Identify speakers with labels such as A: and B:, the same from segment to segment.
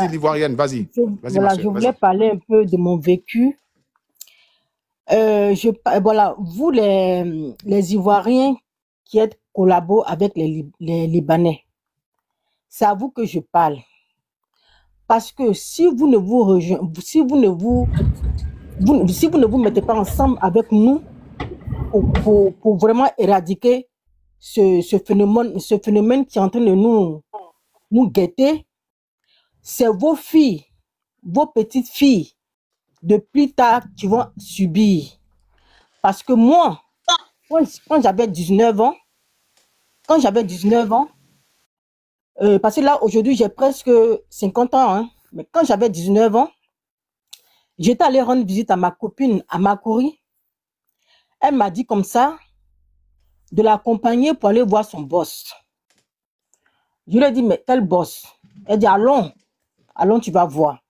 A: l'Ivoirienne, vas-y. Vas-y, ma
B: Voilà,
A: soeur,
B: je voulais
A: vas-y.
B: parler un peu de mon vécu. Voilà, vous les Ivoiriens qui êtes collabo avec les Libanais, c'est à vous que je parle. Parce que si vous ne vous rejoignez, si vous ne vous mettez pas ensemble avec nous pour vraiment éradiquer ce phénomène qui est en train de nous guetter, c'est vos filles, vos petites filles, de plus tard qui vont subir. Parce que moi, quand j'avais 19 ans, parce que là, aujourd'hui, j'ai presque 50 ans, hein, mais quand j'avais 19 ans, j'étais allée rendre visite à ma copine à Makori. Elle m'a dit comme ça de l'accompagner pour aller voir son boss. Je lui ai dit, mais quel boss? Elle dit, allons, tu vas voir.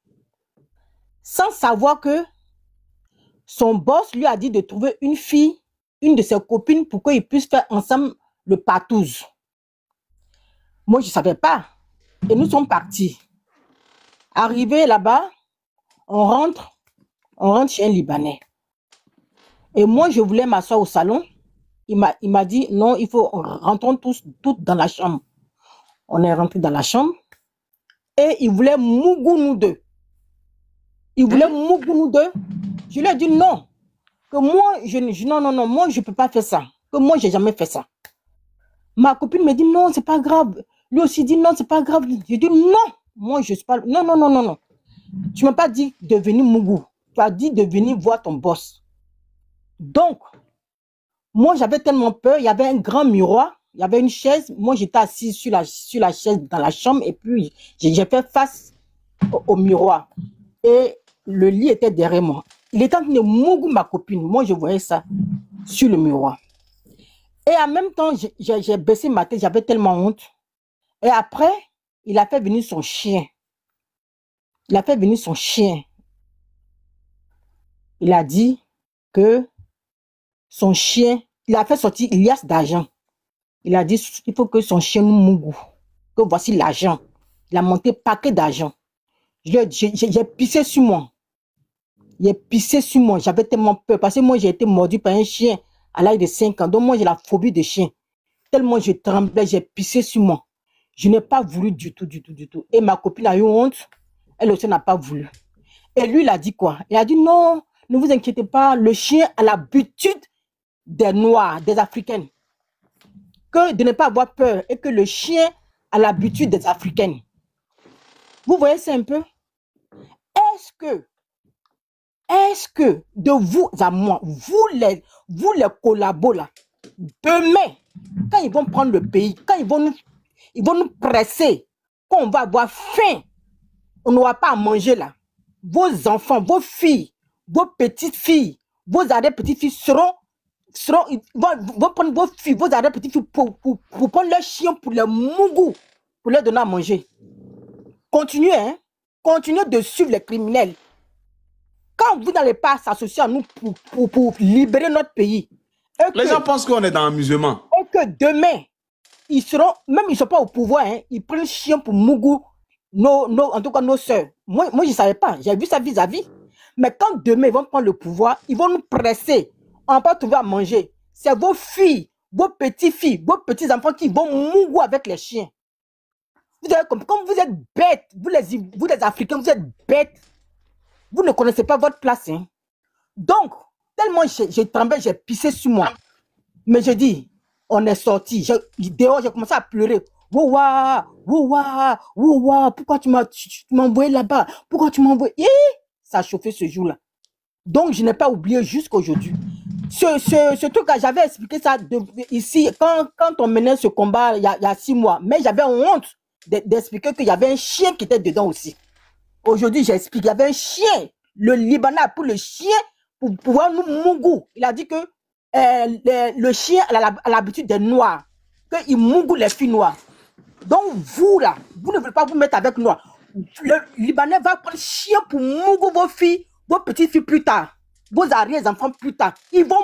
B: Sans savoir que son boss lui a dit de trouver une fille, une de ses copines, pour qu'ils puissent faire ensemble le patouze. Moi, je ne savais pas. Et nous sommes partis. Arrivé là-bas, on rentre chez un Libanais. Et moi, je voulais m'asseoir au salon. Il m'a dit, non, il faut, rentrons toutes dans la chambre. On est rentré dans la chambre. Et il voulait mougou nous deux. Il voulait mougou nous deux. Je lui ai dit non. Que moi, non, moi, je ne peux pas faire ça. Que moi, je n'ai jamais fait ça. Ma copine me dit non, c'est pas grave. Lui aussi dit non, c'est pas grave. Je dis non. Moi, je suis pas. Non. Tu ne m'as pas dit de venir mougou. Tu as dit de venir voir ton boss. Donc, moi, j'avais tellement peur. Il y avait un grand miroir. Il y avait une chaise. Moi, j'étais assise sur la chaise dans la chambre. Et puis, j'ai fait face au miroir. Et le lit était derrière moi. Il était en train de mougou ma copine. Moi, je voyais ça sur le miroir. Et en même temps, j'ai baissé ma tête. J'avais tellement honte. Et après, il a fait venir son chien. Il a dit que son chien, il a fait sortir Ilias d'argent. Il a dit, il faut que son chien nous mougou. Que voici l'argent. Il a monté paquet d'argent. J'ai pissé sur moi. J'avais tellement peur. Parce que moi, j'ai été mordu par un chien à l'âge de 5 ans. Donc moi, j'ai la phobie des chiens. Tellement je tremblais, j'ai pissé sur moi. Je n'ai pas voulu du tout. Et ma copine a eu honte. Elle aussi n'a pas voulu. Et lui, il a dit quoi? Il a dit non, ne vous inquiétez pas, le chien a l'habitude des Noirs, des Africaines. Que de ne pas avoir peur et que le chien a l'habitude des Africaines. Vous voyez ça un peu? Est-ce que de vous à moi, vous les collabos là, demain, quand ils vont prendre le pays, quand ils vont nous presser, quand on va avoir faim, on n'aura pas à manger là. Vos enfants, vos filles, vos petites filles, vos arrière-petites filles vont prendre vos filles, vos arrière-petites filles pour prendre leurs chiens, pour les mougou, pour leur donner à manger. Continuez, hein. Continuez de suivre les criminels. Quand vous n'allez pas s'associer à nous pour libérer notre pays.
A: Les gens pensent qu'on est dans l'amusement.
B: Et que demain, ils ne sont pas au pouvoir, hein, ils prennent chien pour mougou, en tout cas nos soeurs. Moi, je ne savais pas, j'ai vu ça vis-à-vis. Mais quand demain, ils vont prendre le pouvoir, ils vont nous presser. On ne va pas trouver à manger. C'est vos filles, vos petites-filles, vos petits-enfants qui vont mougou avec les chiens. Vous avez comme vous êtes bêtes, vous les Africains, vous êtes bêtes. Vous ne connaissez pas votre place. Hein. Donc, tellement j'ai tremblé, j'ai pissé sur moi. Mais je dis, on est sorti. Dehors, j'ai commencé à pleurer. Pourquoi tu m'as envoyé là-bas? Pourquoi tu m'as envoyé? Ça a chauffé ce jour-là. Donc, je n'ai pas oublié jusqu'à aujourd'hui. Ce truc-là, j'avais expliqué ça ici, quand on menait ce combat il y a 6 mois. Mais j'avais honte d'expliquer qu'il y avait un chien qui était dedans aussi. Aujourd'hui, j'explique, il y avait un chien. Le Libanais a pris le chien pour pouvoir nous mougou. Il a dit que le chien a l'habitude des Noirs, qu'il mougou les filles noires. Donc vous là, vous ne voulez pas vous mettre avec Noirs. Le Libanais va prendre le chien pour mougou vos filles, vos petites filles plus tard, vos arrière-enfants plus tard. Ils vont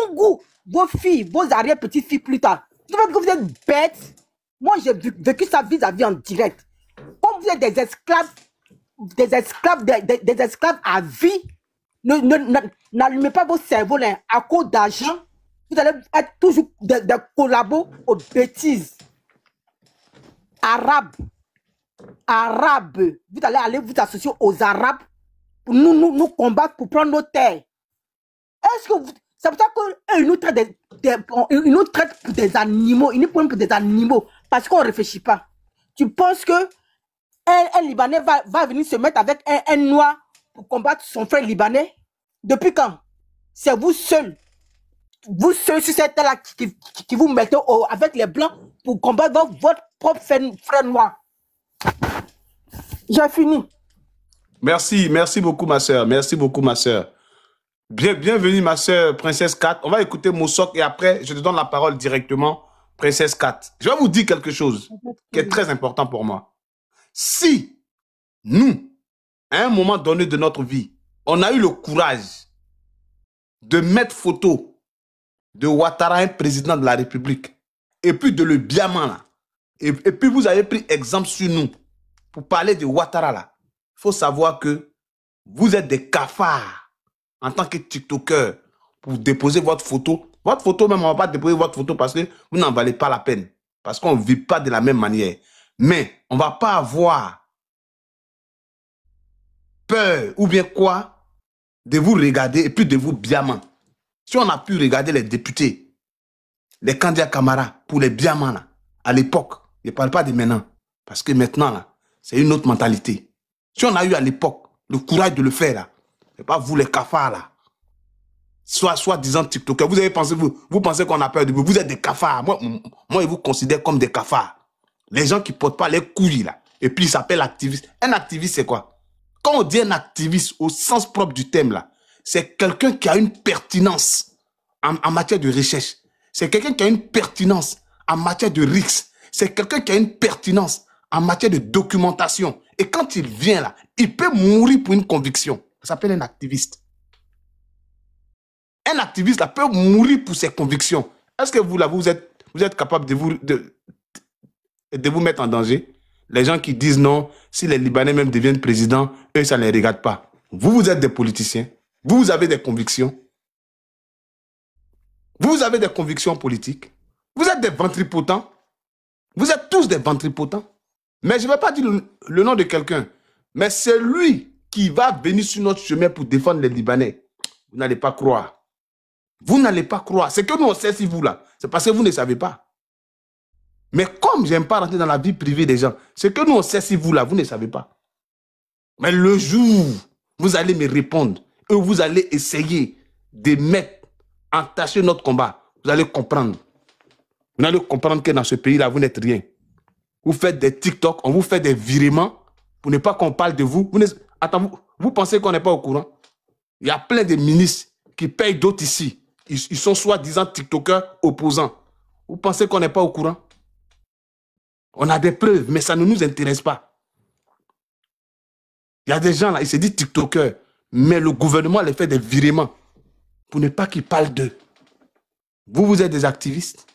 B: mougou vos filles, vos arrière-petites filles plus tard. Vous savez que vous êtes bêtes. Moi, j'ai vécu ça vis-à-vis en direct. Comme vous êtes des esclaves, des esclaves, des esclaves à vie. N'allumez pas vos cerveaux là, à cause d'argent. Vous allez être toujours des collabos aux bêtises. Arabes. Vous allez aller vous associer aux Arabes pour nous combattre, pour prendre nos terres. Est-ce que c'est pour ça qu'ils nous traitent pour des animaux, ils nous prennent pour des animaux, parce qu'on ne réfléchit pas. Tu penses que un Libanais va venir se mettre avec un Noir pour combattre son frère libanais? Depuis quand? C'est vous seuls sur cette terre-là qui vous mettez avec les Blancs pour combattre votre propre frère noir. J'ai fini.
A: Merci beaucoup ma soeur, merci beaucoup ma soeur. Bienvenue ma soeur Princesse 4. On va écouter Mosok et après je te donne la parole directement Princesse 4. Je vais vous dire quelque chose qui est très important pour moi. Si nous, à un moment donné de notre vie, on a eu le courage de mettre photo de Ouattara, un président de la République, et puis de le Biaman là, et puis vous avez pris exemple sur nous pour parler de Ouattara là, il faut savoir que vous êtes des cafards en tant que TikToker pour déposer votre photo. Votre photo même, on ne va pas déposer votre photo parce que vous n'en valez pas la peine, parce qu'on ne vit pas de la même manière. Mais on ne va pas avoir peur ou bien quoi de vous regarder et puis de vous Biaman. Si on a pu regarder les députés, les candidats Camara pour les Biaman là, à l'époque, je ne parle pas de maintenant, parce que maintenant là, c'est une autre mentalité. Si on a eu à l'époque le courage de le faire là, c'est pas vous les cafards là, soit disant TikToker, vous avez pensé, vous pensez qu'on a peur de vous, vous êtes des cafards. Moi, je vous considère comme des cafards. Les gens qui ne portent pas les couilles là, et puis ils s'appellent activistes. Un activiste c'est quoi? Quand on dit un activiste au sens propre du thème là, c'est quelqu'un qui a une pertinence en matière de recherche. C'est quelqu'un qui a une pertinence en matière de risque. C'est quelqu'un qui a une pertinence en matière de documentation. Et quand il vient là, il peut mourir pour une conviction. Ça s'appelle un activiste. Un activiste là, peut mourir pour ses convictions. Est-ce que vous là, vous êtes capable de vous mettre en danger? Les gens qui disent non, si les Libanais même deviennent présidents, eux, ça ne les regarde pas. Vous êtes des politiciens. Vous avez des convictions. Vous avez des convictions politiques. Vous êtes des ventripotents. Vous êtes tous des ventripotents. Mais je ne vais pas dire le nom de quelqu'un. Mais c'est lui qui va venir sur notre chemin pour défendre les Libanais. Vous n'allez pas croire. Vous n'allez pas croire. C'est que nous, on sait si vous là. C'est parce que vous ne savez pas. Mais comme je n'aime pas rentrer dans la vie privée des gens, c'est que nous, on sait si vous là, vous ne savez pas. Mais le jour, vous allez me répondre et vous allez essayer de mettre, entacher notre combat, vous allez comprendre. Vous allez comprendre que dans ce pays-là, vous n'êtes rien. Vous faites des TikTok, on vous fait des virements pour ne pas qu'on parle de vous. Attends, vous pensez qu'on n'est pas au courant? Il y a plein de ministres qui payent d'autres ici. Ils sont soi-disant TikTokers opposants. Vous pensez qu'on n'est pas au courant? On a des preuves, mais ça ne nous intéresse pas. Il y a des gens là, ils se disent TikTokers, mais le gouvernement les fait des virements pour ne pas qu'ils parlent d'eux. Vous êtes des activistes.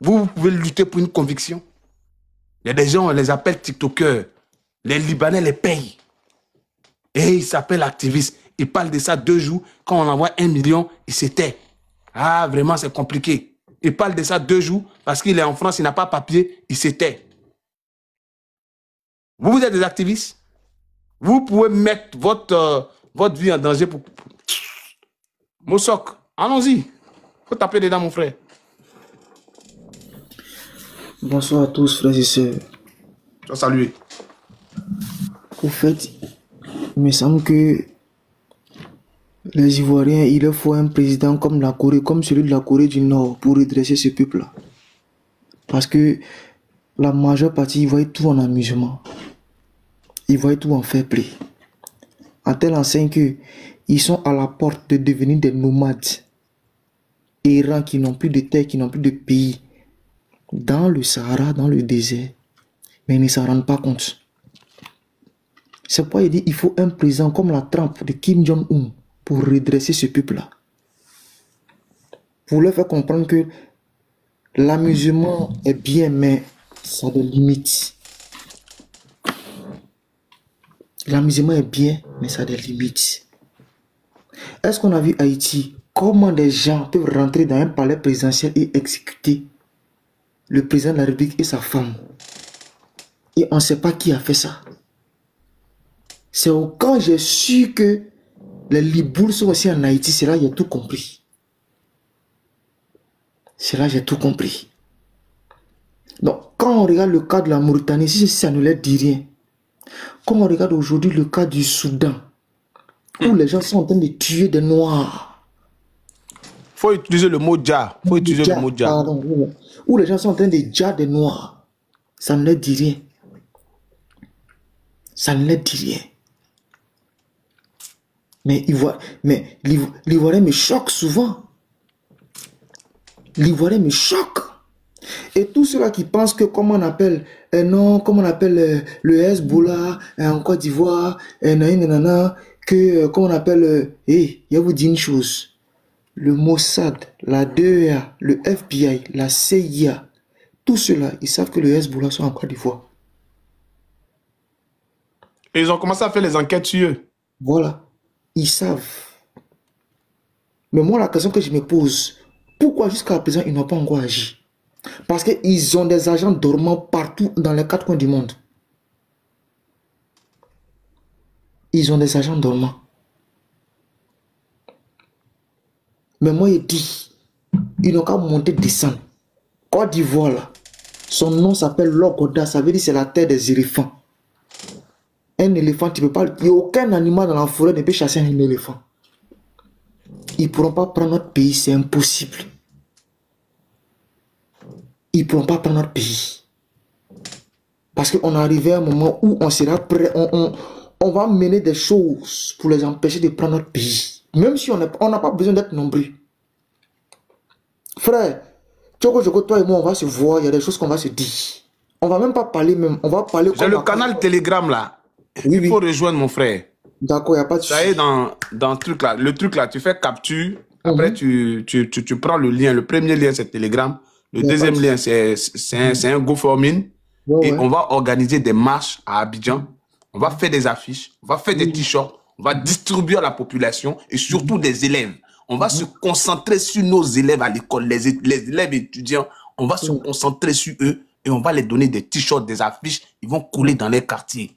A: Vous pouvez lutter pour une conviction. Il y a des gens, on les appelle TikTokers. Les Libanais les payent. Et ils s'appellent activistes. Ils parlent de ça 2 jours. Quand on envoie 1 million, ils se taisent. Ah, vraiment, c'est compliqué. Il parle de ça 2 jours parce qu'il est en France, il n'a pas papier, il se tait. Vous êtes des activistes. Vous pouvez mettre votre vie en danger pour... Mosok, allons-y. Faut taper dedans, mon frère.
C: Bonsoir à tous, frères et sœurs.
A: Je dois saluer.
C: Au fait, il me semble que les Ivoiriens, il leur faut un président comme la Corée, comme celui de la Corée du Nord pour redresser ce peuple-là. Parce que la majeure partie, ils voient tout en amusement. Ils voient tout en fair play. En telle enseigne qu'ils sont à la porte de devenir des nomades errants qui n'ont plus de terre, qui n'ont plus de pays. Dans le Sahara, dans le désert. Mais ils ne s'en rendent pas compte. C'est pourquoi il dit qu'il faut un président comme la trempe de Kim Jong-un pour redresser ce peuple-là. Pour leur faire comprendre que l'amusement est bien, mais ça a des limites. L'amusement est bien, mais ça a des limites. Est-ce qu'on a vu Haïti? Comment des gens peuvent rentrer dans un palais présidentiel et exécuter le président de la République et sa femme? Et on ne sait pas qui a fait ça. C'est quand j'ai su que les Libouls sont aussi en Haïti, c'est là que j'ai tout compris. C'est là que j'ai tout compris. Donc, quand on regarde le cas de la Mauritanie, si ça ne leur dit rien, quand on regarde aujourd'hui le cas du Soudan, où les gens sont en train de tuer des Noirs.
A: Faut utiliser le mot dja. Faut utiliser le mot dja.
C: Pardon, où les gens sont en train de dja des Noirs. Ça ne leur dit rien. Ça ne leur dit rien. Mais l'Ivoirien me choque souvent. L'Ivoirien me choque. Et tous ceux-là qui pensent que, comment on appelle, comment on appelle le Hezbollah en Côte d'Ivoire, comment on appelle, je vais vous dire une chose. Le Mossad, la DEA, le FBI, la CIA, tous ceux-là, ils savent que le Hezbollah sont en Côte d'Ivoire.
A: Et ils ont commencé à faire les enquêtes sur eux.
C: Voilà. Ils savent. Mais moi, la question que je me pose, pourquoi jusqu'à présent, ils n'ont pas encore agi? Parce qu'ils ont des agents dormants partout dans les 4 coins du monde. Ils ont des agents dormants. Mais moi, je dis, ils n'ont qu'à monter, descendre. Côte d'Ivoire, là, son nom s'appelle Logoda, ça veut dire c'est la terre des éléphants. Un éléphant, tu peux pas. Il n'y a aucun animal dans la forêt ne peut chasser un éléphant. Ils ne pourront pas prendre notre pays, c'est impossible. Ils ne pourront pas prendre notre pays. Parce qu'on est arrivé à un moment où on sera prêt, on va mener des choses pour les empêcher de prendre notre pays. Même si on n'a pas besoin d'être nombreux. Frère, Tchoko, toi et moi, on va se voir, il y a des choses qu'on va se dire. On va même pas parler même, on va parler
A: comme... J'ai le canal Telegram là.
C: Oui,
A: il faut rejoindre mon frère.
C: D'accord, il n'y a pas de souci.
A: Ça y est dans le truc là. Le truc là, tu fais capture. Après, tu prends le lien. Le premier lien, c'est Telegram. Le deuxième lien, c'est un GoFundMe. Et on va organiser des marches à Abidjan. On va faire des affiches. On va faire des t-shirts. On va distribuer à la population et surtout des élèves. On va se concentrer sur nos élèves à l'école. Les élèves étudiants, on va se concentrer sur eux et on va les donner des t-shirts, des affiches. Ils vont couler dans les quartiers.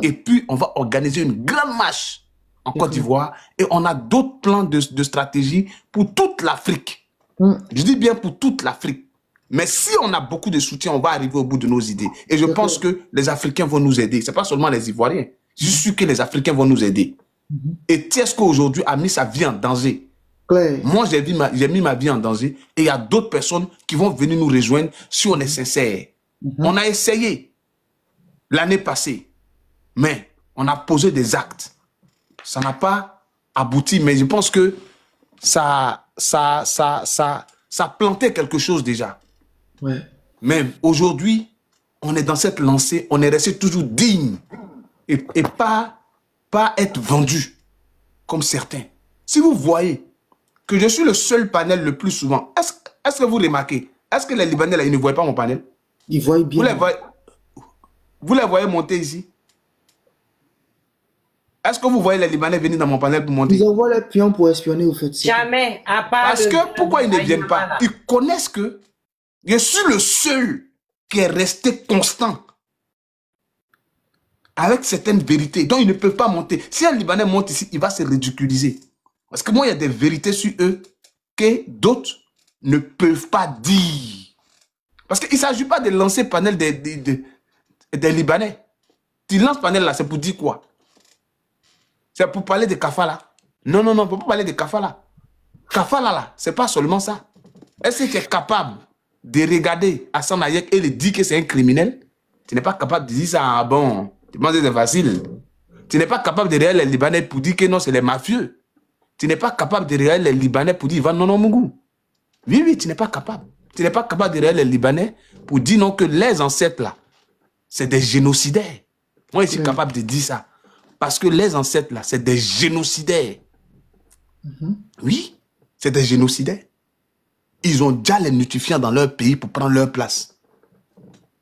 A: Et puis, on va organiser une grande marche en Côte d'Ivoire. Et on a d'autres plans de stratégie pour toute l'Afrique. Je dis bien pour toute l'Afrique. Mais si on a beaucoup de soutien, on va arriver au bout de nos idées. Et je pense que les Africains vont nous aider. Ce n'est pas seulement les Ivoiriens. Je suis sûr que les Africains vont nous aider. Et Tiesco aujourd'hui a mis sa vie en danger. Moi, j'ai mis ma vie en danger. Et il y a d'autres personnes qui vont venir nous rejoindre si on est sincère. On a essayé l'année passée. Mais on a posé des actes. Ça n'a pas abouti, mais je pense que ça plantait quelque chose déjà.
C: Ouais.
A: Mais aujourd'hui, on est dans cette lancée, on est resté toujours digne et pas être vendu comme certains. Si vous voyez que je suis le seul panel le plus souvent, est-ce que vous remarquez, est-ce que les Libanais là, ils ne voient pas mon panel?
C: Ils voient bien.
A: Vous les voyez monter ici? Est-ce que vous voyez les Libanais venir dans mon panel pour monter?
C: Ils envoient les pions pour espionner au fait.
D: Jamais, à part...
A: Parce que, pourquoi ils ne viennent pas? Ils connaissent que je suis le seul qui est resté constant avec certaines vérités. Donc, ils ne peuvent pas monter. Si un Libanais monte ici, il va se ridiculiser. Parce que moi, il y a des vérités sur eux que d'autres ne peuvent pas dire. Parce qu'il ne s'agit pas de lancer panel des Libanais. Tu lances panel là, c'est pour dire quoi? C'est pour parler de Kafala. Non, non, non, on ne peut pas parler de Kafala. Kafala, là, ce n'est pas seulement ça. Est-ce que tu es capable de regarder Hassan Hayek et de dire que c'est un criminel? Tu n'es pas capable de dire ça, ah bon, tu penses que c'est facile. Tu n'es pas capable de regarder les Libanais pour dire que non, c'est les mafieux. Tu n'es pas capable de regarder les Libanais pour dire, non, non, Mungu. Oui, oui, tu n'es pas capable. Tu n'es pas capable de regarder les Libanais pour dire non, que les ancêtres, là, c'est des génocidaires. Moi, je suis capable de dire ça. Parce que les ancêtres, là, c'est des génocidaires. Oui, c'est des génocidaires. Ils ont déjà les notifiants dans leur pays pour prendre leur place.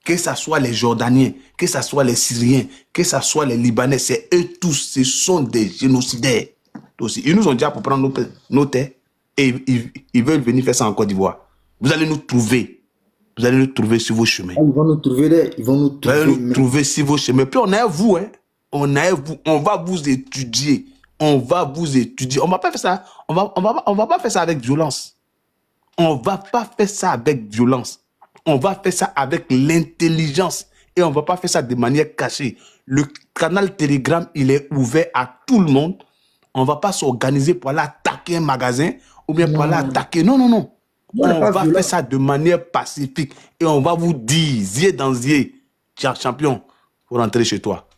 A: Que ce soit les Jordaniens, que ce soit les Syriens, que ce soit les Libanais, c'est eux tous, ce sont des génocidaires. Aussi. Ils nous ont dit pour prendre nos terres et ils veulent venir faire ça en Côte d'Ivoire. Vous allez nous trouver. Vous allez nous trouver sur vos chemins.
C: Ils vont nous trouver là. Ils vont nous trouver.
A: Vous allez nous trouver sur vos chemins. Puis on est à vous, hein. On est à vous. On va vous étudier. On va vous étudier. On va pas faire ça. On va pas faire ça avec violence. On va pas faire ça avec violence. On va faire ça avec l'intelligence. Et on va pas faire ça de manière cachée. Le canal Telegram, il est ouvert à tout le monde. On va pas s'organiser pour aller attaquer un magasin ou bien pour aller attaquer. Non, non, non. On va faire ça de manière pacifique. Et on va vous dire, zier dans zier, champion, pour rentrer chez toi.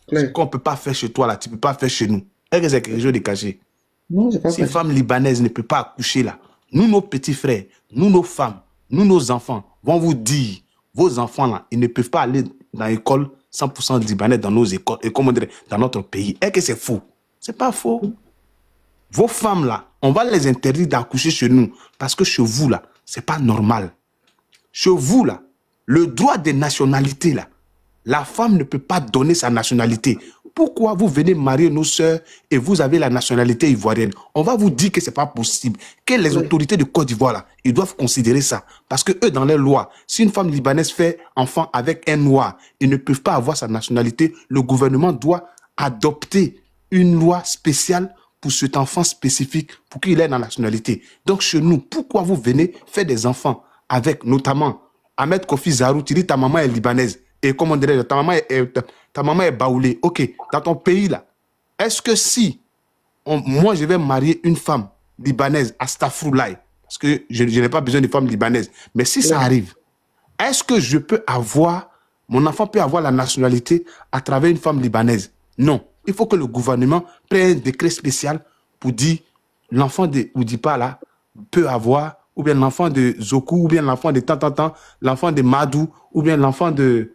A: Ce qu'on ne peut pas faire chez toi, là, tu ne peux pas faire chez nous. Est-ce que c'est quelque chose de caché?
C: Non, c'est pas
A: si une femme libanaise ne peut pas accoucher là, nous, nos petits frères, nous, nos femmes, nous, nos enfants, vont vous dire, vos enfants là, ils ne peuvent pas aller dans l'école 100% libanais dans nos écoles, et comment dire, dans notre pays. Est-ce que c'est faux? C'est pas faux. Vos femmes là, on va les interdire d'accoucher chez nous, parce que chez vous là, c'est pas normal. Chez vous là, le droit des nationalités là, la femme ne peut pas donner sa nationalité. Pourquoi vous venez marier nos sœurs et vous avez la nationalité ivoirienne? On va vous dire que ce n'est pas possible. Que les autorités de Côte d'Ivoire, là, ils doivent considérer ça. Parce que eux, dans les lois, si une femme libanaise fait enfant avec un noir, ils ne peuvent pas avoir sa nationalité. Le gouvernement doit adopter une loi spéciale pour cet enfant spécifique, pour qu'il ait la nationalité. Donc chez nous, pourquoi vous venez faire des enfants avec notamment Ahmed Kofi Zarou, tu dis ta maman est libanaise. Et comment on dirait, ta maman est baoulée. Ok, dans ton pays là, est-ce que si moi je vais marier une femme libanaise à Stafroulaye, parce que je n'ai pas besoin de femmes libanaises, mais si ça arrive, est-ce que je peux avoir, mon enfant peut avoir la nationalité à travers une femme libanaise? Non. Il faut que le gouvernement prenne un décret spécial pour dire l'enfant de Oudipa là peut avoir, ou bien l'enfant de Zoku, ou bien l'enfant de Tantantan, l'enfant de Madou, ou bien l'enfant de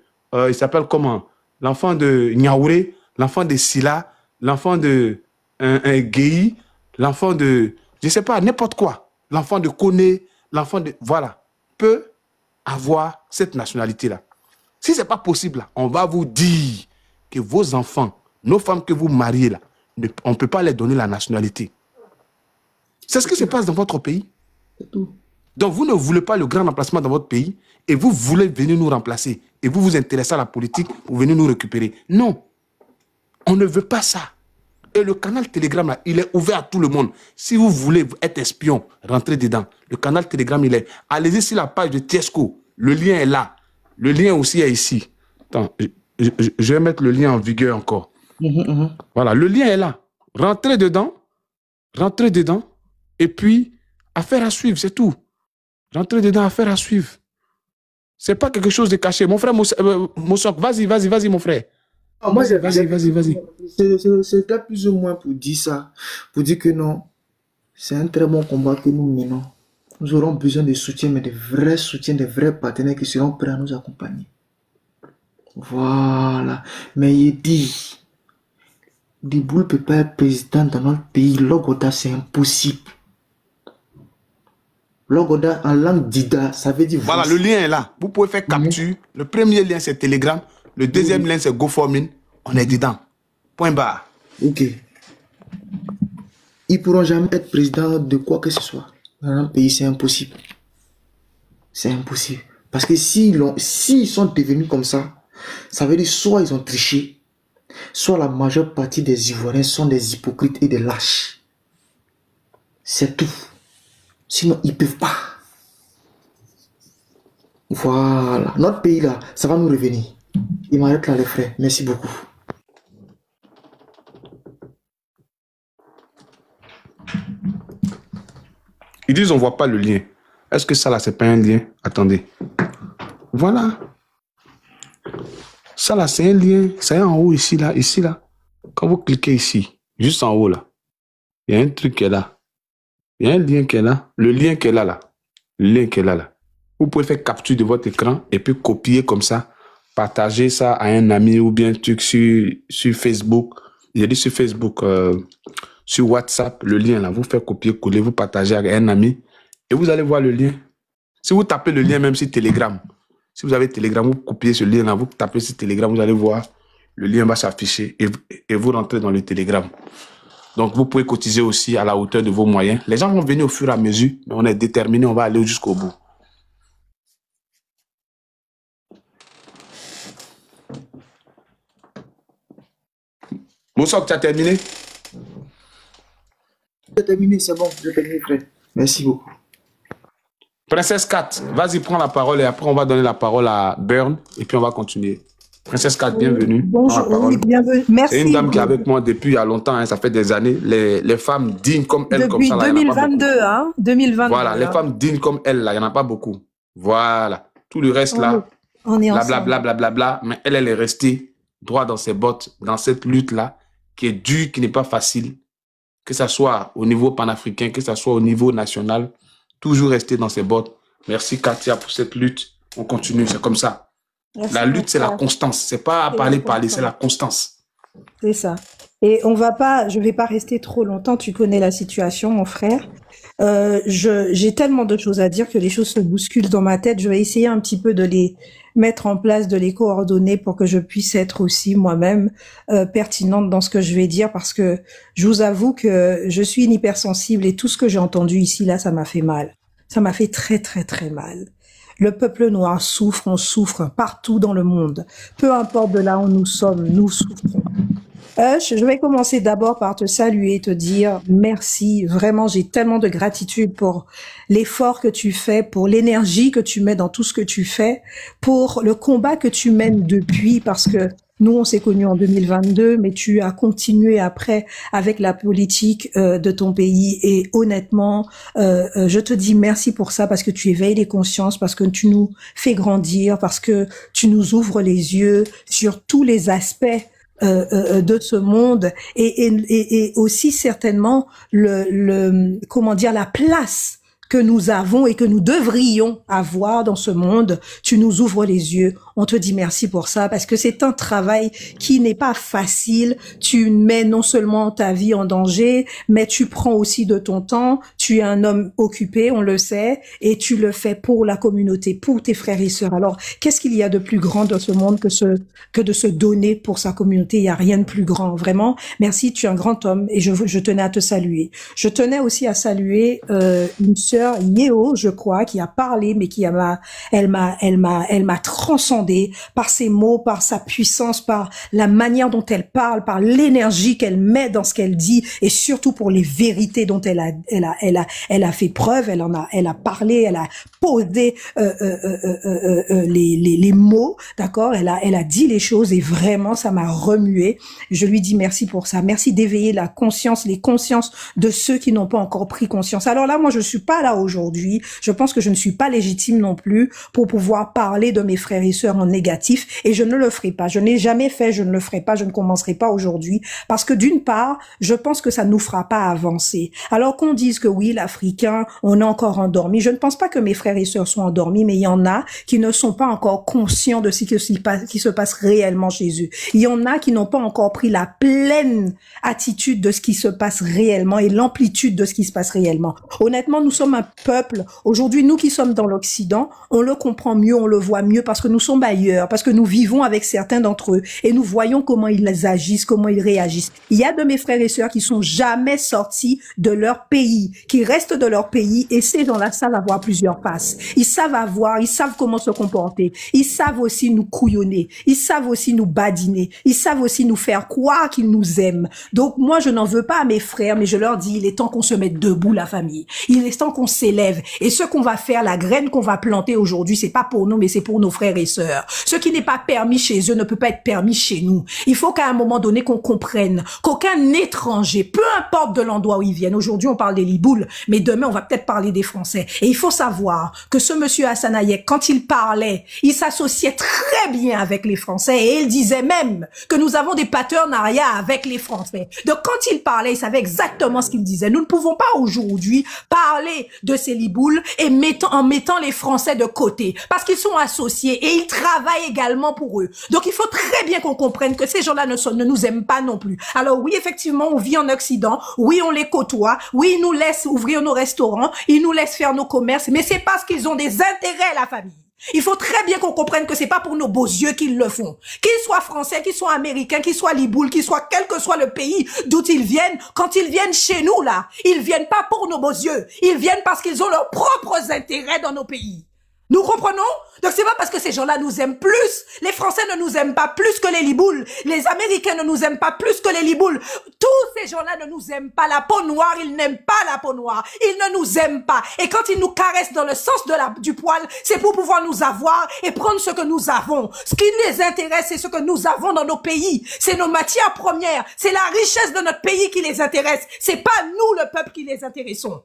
A: il s'appelle comment? L'enfant de Niaouré, l'enfant de Silla, l'enfant de Guéhi, l'enfant de, je ne sais pas, n'importe quoi. L'enfant de Koné, l'enfant de, voilà, peut avoir cette nationalité-là. Si ce n'est pas possible, là, on va vous dire que vos enfants, nos femmes que vous mariez, là, on ne peut pas les donner la nationalité. C'est ce qui se passe dans votre pays.
C: C'est tout.
A: Donc, vous ne voulez pas le grand remplacement dans votre pays et vous voulez venir nous remplacer. Et vous vous intéressez à la politique pour venir nous récupérer. Non, on ne veut pas ça. Et le canal Telegram, là, il est ouvert à tout le monde. Si vous voulez être espion, rentrez dedans. Le canal Telegram, il est... Allez-y sur la page de Tiesco. Le lien est là. Le lien aussi est ici. Attends, je vais mettre le lien en vigueur encore. Voilà, le lien est là. Rentrez dedans. Rentrez dedans. Et puis, affaire à suivre, c'est tout. Rentrez dedans, affaire à suivre. C'est pas quelque chose de caché. Mon frère Moussok, vas-y, mon frère.
C: Oh, moi,
A: vas-y.
C: C'était plus ou moins pour dire ça. Pour dire que non, c'est un très bon combat que nous menons. Nous aurons besoin de soutien, mais de vrais soutiens, de vrais partenaires qui seront prêts à nous accompagner. Voilà. Mais il dit, Diboul ne peut pas être président dans notre pays. Logoda, c'est impossible. Logoda, en langue dida, ça veut dire...
A: Voilà, le lien est là. Vous pouvez faire capture. Le premier lien, c'est Telegram. Le deuxième lien, c'est GoForMin. On est dedans. Point barre.
C: Ok. Ils ne pourront jamais être président de quoi que ce soit. Dans un pays, c'est impossible. C'est impossible. Parce que s'ils sont devenus comme ça, ça veut dire soit ils ont triché, soit la majeure partie des Ivoiriens sont des hypocrites et des lâches. C'est tout. Sinon, ils ne peuvent pas. Voilà. Notre pays, là, ça va nous revenir. Il m'arrête là, les frères. Merci beaucoup.
A: Ils disent on ne voit pas le lien. Est-ce que ça, là, c'est pas un lien? Attendez. Voilà. Ça, là, c'est un lien. C'est en haut, ici, là. Quand vous cliquez ici, juste en haut, là, il y a un truc qui est là. Il y a un lien qui est là. Le lien qui est là, là. Le lien qui est là, là. Vous pouvez faire capture de votre écran et puis copier comme ça. Partager ça à un ami ou bien un truc sur Facebook. J'ai dit sur Facebook, sur WhatsApp, le lien là. Vous faites copier-coller, vous partagez avec un ami et vous allez voir le lien. Si vous tapez le lien même sur Telegram, Si vous avez Telegram, vous copiez ce lien-là, vous tapez sur Telegram, vous allez voir, le lien va s'afficher et vous rentrez dans le Telegram. Donc, vous pouvez cotiser aussi à la hauteur de vos moyens. Les gens vont venir au fur et à mesure, mais on est déterminé, on va aller jusqu'au bout. Moussok, tu as terminé?
C: J'ai terminé, c'est bon, j'ai terminé, frère. Merci beaucoup.
A: Princesse 4, vas-y, prends la parole et après on va donner la parole à Burn et puis on va continuer. Princesse 4, bienvenue.
D: Bonjour, oui, bienvenue. Merci.
A: C'est une dame qui est avec moi depuis il y a longtemps, hein, ça fait des années. Les femmes dignes comme elle,
D: depuis
A: comme ça, là,
D: 2022, hein, 2022.
A: Voilà, les femmes dignes comme elle, là, il n'y en a pas beaucoup. Voilà. Tout le reste, là,
D: on est
A: blablabla, mais elle est restée droit dans ses bottes, dans cette lutte-là, qui est dure, qui n'est pas facile, que ce soit au niveau panafricain, que ce soit au niveau national, toujours rester dans ses bottes. Merci Katia pour cette lutte. On continue, c'est comme ça.
D: Merci,
A: la lutte, c'est la constance. C'est pas parler, c'est la constance.
D: C'est ça. Et je vais pas rester trop longtemps. Tu connais la situation, mon frère. J'ai tellement de choses à dire que les choses se bousculent dans ma tête. Je vais essayer un petit peu de les mettre en place, de les coordonner pour que je puisse être aussi moi-même pertinente dans ce que je vais dire, parce que je vous avoue que je suis une hypersensible et tout ce que j'ai entendu ici, là, ça m'a fait mal. Ça m'a fait très, très, très mal. Le peuple noir souffre, on souffre partout dans le monde. Peu importe de là où nous sommes, nous souffrons. Je vais commencer d'abord par te saluer, te dire merci. Vraiment, j'ai tellement de gratitude pour l'effort que tu fais, pour l'énergie que tu mets dans tout ce que tu fais, pour le combat que tu mènes depuis, parce que nous, on s'est connus en 2022, mais tu as continué après avec la politique de ton pays. Et honnêtement, je te dis merci pour ça, parce que tu éveilles les consciences, parce que tu nous fais grandir, parce que tu nous ouvres les yeux sur tous les aspects de ce monde, et aussi certainement comment dire, la place que nous avons et que nous devrions avoir dans ce monde. Tu nous ouvres les yeux. On te dit merci pour ça, parce que c'est un travail qui n'est pas facile. Tu mets non seulement ta vie en danger, mais tu prends aussi de ton temps. Tu es un homme occupé, on le sait, et tu le fais pour la communauté, pour tes frères et sœurs. Alors, qu'est-ce qu'il y a de plus grand dans ce monde que de se donner pour sa communauté? Il n'y a rien de plus grand, vraiment. Merci, tu es un grand homme, et je tenais à te saluer. Je tenais aussi à saluer une sœur, Yéo, je crois, qui a parlé, mais elle m'a transcendée par ses mots, par sa puissance, par la manière dont elle parle, par l'énergie qu'elle met dans ce qu'elle dit, et surtout pour les vérités dont elle a fait preuve. Elle a parlé, elle a posé les mots, d'accord. Elle a dit les choses, et vraiment ça m'a remué. Je lui dis merci pour ça. Merci d'éveiller la conscience, les consciences de ceux qui n'ont pas encore pris conscience. Alors là, moi, je suis pas là aujourd'hui. Je pense que je ne suis pas légitime non plus pour pouvoir parler de mes frères et sœurs en négatif, et je ne le ferai pas. Je n'ai jamais fait, je ne le ferai pas, je ne commencerai pas aujourd'hui, parce que d'une part, je pense que ça ne nous fera pas avancer. Alors qu'on dise que oui, l'Africain, on est encore endormi. Je ne pense pas que mes frères et sœurs sont endormis, mais il y en a qui ne sont pas encore conscients de ce qui se passe réellement chez eux. Il y en a qui n'ont pas encore pris la pleine attitude de ce qui se passe réellement et l'amplitude de ce qui se passe réellement. Honnêtement, nous sommes un peuple, aujourd'hui, nous qui sommes dans l'Occident, on le comprend mieux, on le voit mieux, parce que nous sommes ailleurs, parce que nous vivons avec certains d'entre eux, et nous voyons comment ils agissent, comment ils réagissent. Il y a de mes frères et sœurs qui sont jamais sortis de leur pays, qui restent de leur pays, et ces gens-là savent avoir plusieurs passes. Ils savent comment se comporter. Ils savent aussi nous couillonner. Ils savent aussi nous badiner. Ils savent aussi nous faire croire qu'ils nous aiment. Donc moi, je n'en veux pas à mes frères, mais je leur dis, il est temps qu'on se mette debout, la famille. Il est temps qu'on s'élève. Et ce qu'on va faire, la graine qu'on va planter aujourd'hui, c'est pas pour nous, mais c'est pour nos frères et sœurs. Ce qui n'est pas permis chez eux ne peut pas être permis chez nous. Il faut qu'à un moment donné, qu'on comprenne qu'aucun étranger, peu importe de l'endroit où ils viennent, aujourd'hui on parle des Liboules, mais demain on va peut-être parler des Français. Et il faut savoir que ce monsieur Hassan Hayek, quand il parlait, il s'associait très bien avec les Français, et il disait même que nous avons des partenariats avec les Français. Donc quand il parlait, il savait exactement ce qu'il disait. Nous ne pouvons pas aujourd'hui parler de ces Liboules et en mettant les Français de côté, parce qu'ils sont associés et ils travaillent également pour eux. Donc il faut très bien qu'on comprenne que ces gens-là ne nous aiment pas non plus. Alors oui, effectivement, on vit en Occident, oui, on les côtoie, oui, ils nous laissent ouvrir nos restaurants, ils nous laissent faire nos commerces, mais c'est parce qu'ils ont des intérêts, la famille. Il faut très bien qu'on comprenne que c'est pas pour nos beaux yeux qu'ils le font. Qu'ils soient français, qu'ils soient américains, qu'ils soient liboules, qu'ils soient quel que soit le pays d'où ils viennent, quand ils viennent chez nous, là, ils viennent pas pour nos beaux yeux. Ils viennent parce qu'ils ont leurs propres intérêts dans nos pays. Nous comprenons? Donc c'est pas parce que ces gens-là nous aiment plus. Les Français ne nous aiment pas plus que les liboules. Les Américains ne nous aiment pas plus que les liboules. Tous ces gens-là ne nous aiment pas. La peau noire, ils n'aiment pas la peau noire. Ils ne nous aiment pas. Et quand ils nous caressent dans le sens du poil, c'est pour pouvoir nous avoir et prendre ce que nous avons. Ce qui les intéresse, c'est ce que nous avons dans nos pays. C'est nos matières premières. C'est la richesse de notre pays qui les intéresse. C'est pas nous, le peuple, qui les intéressons.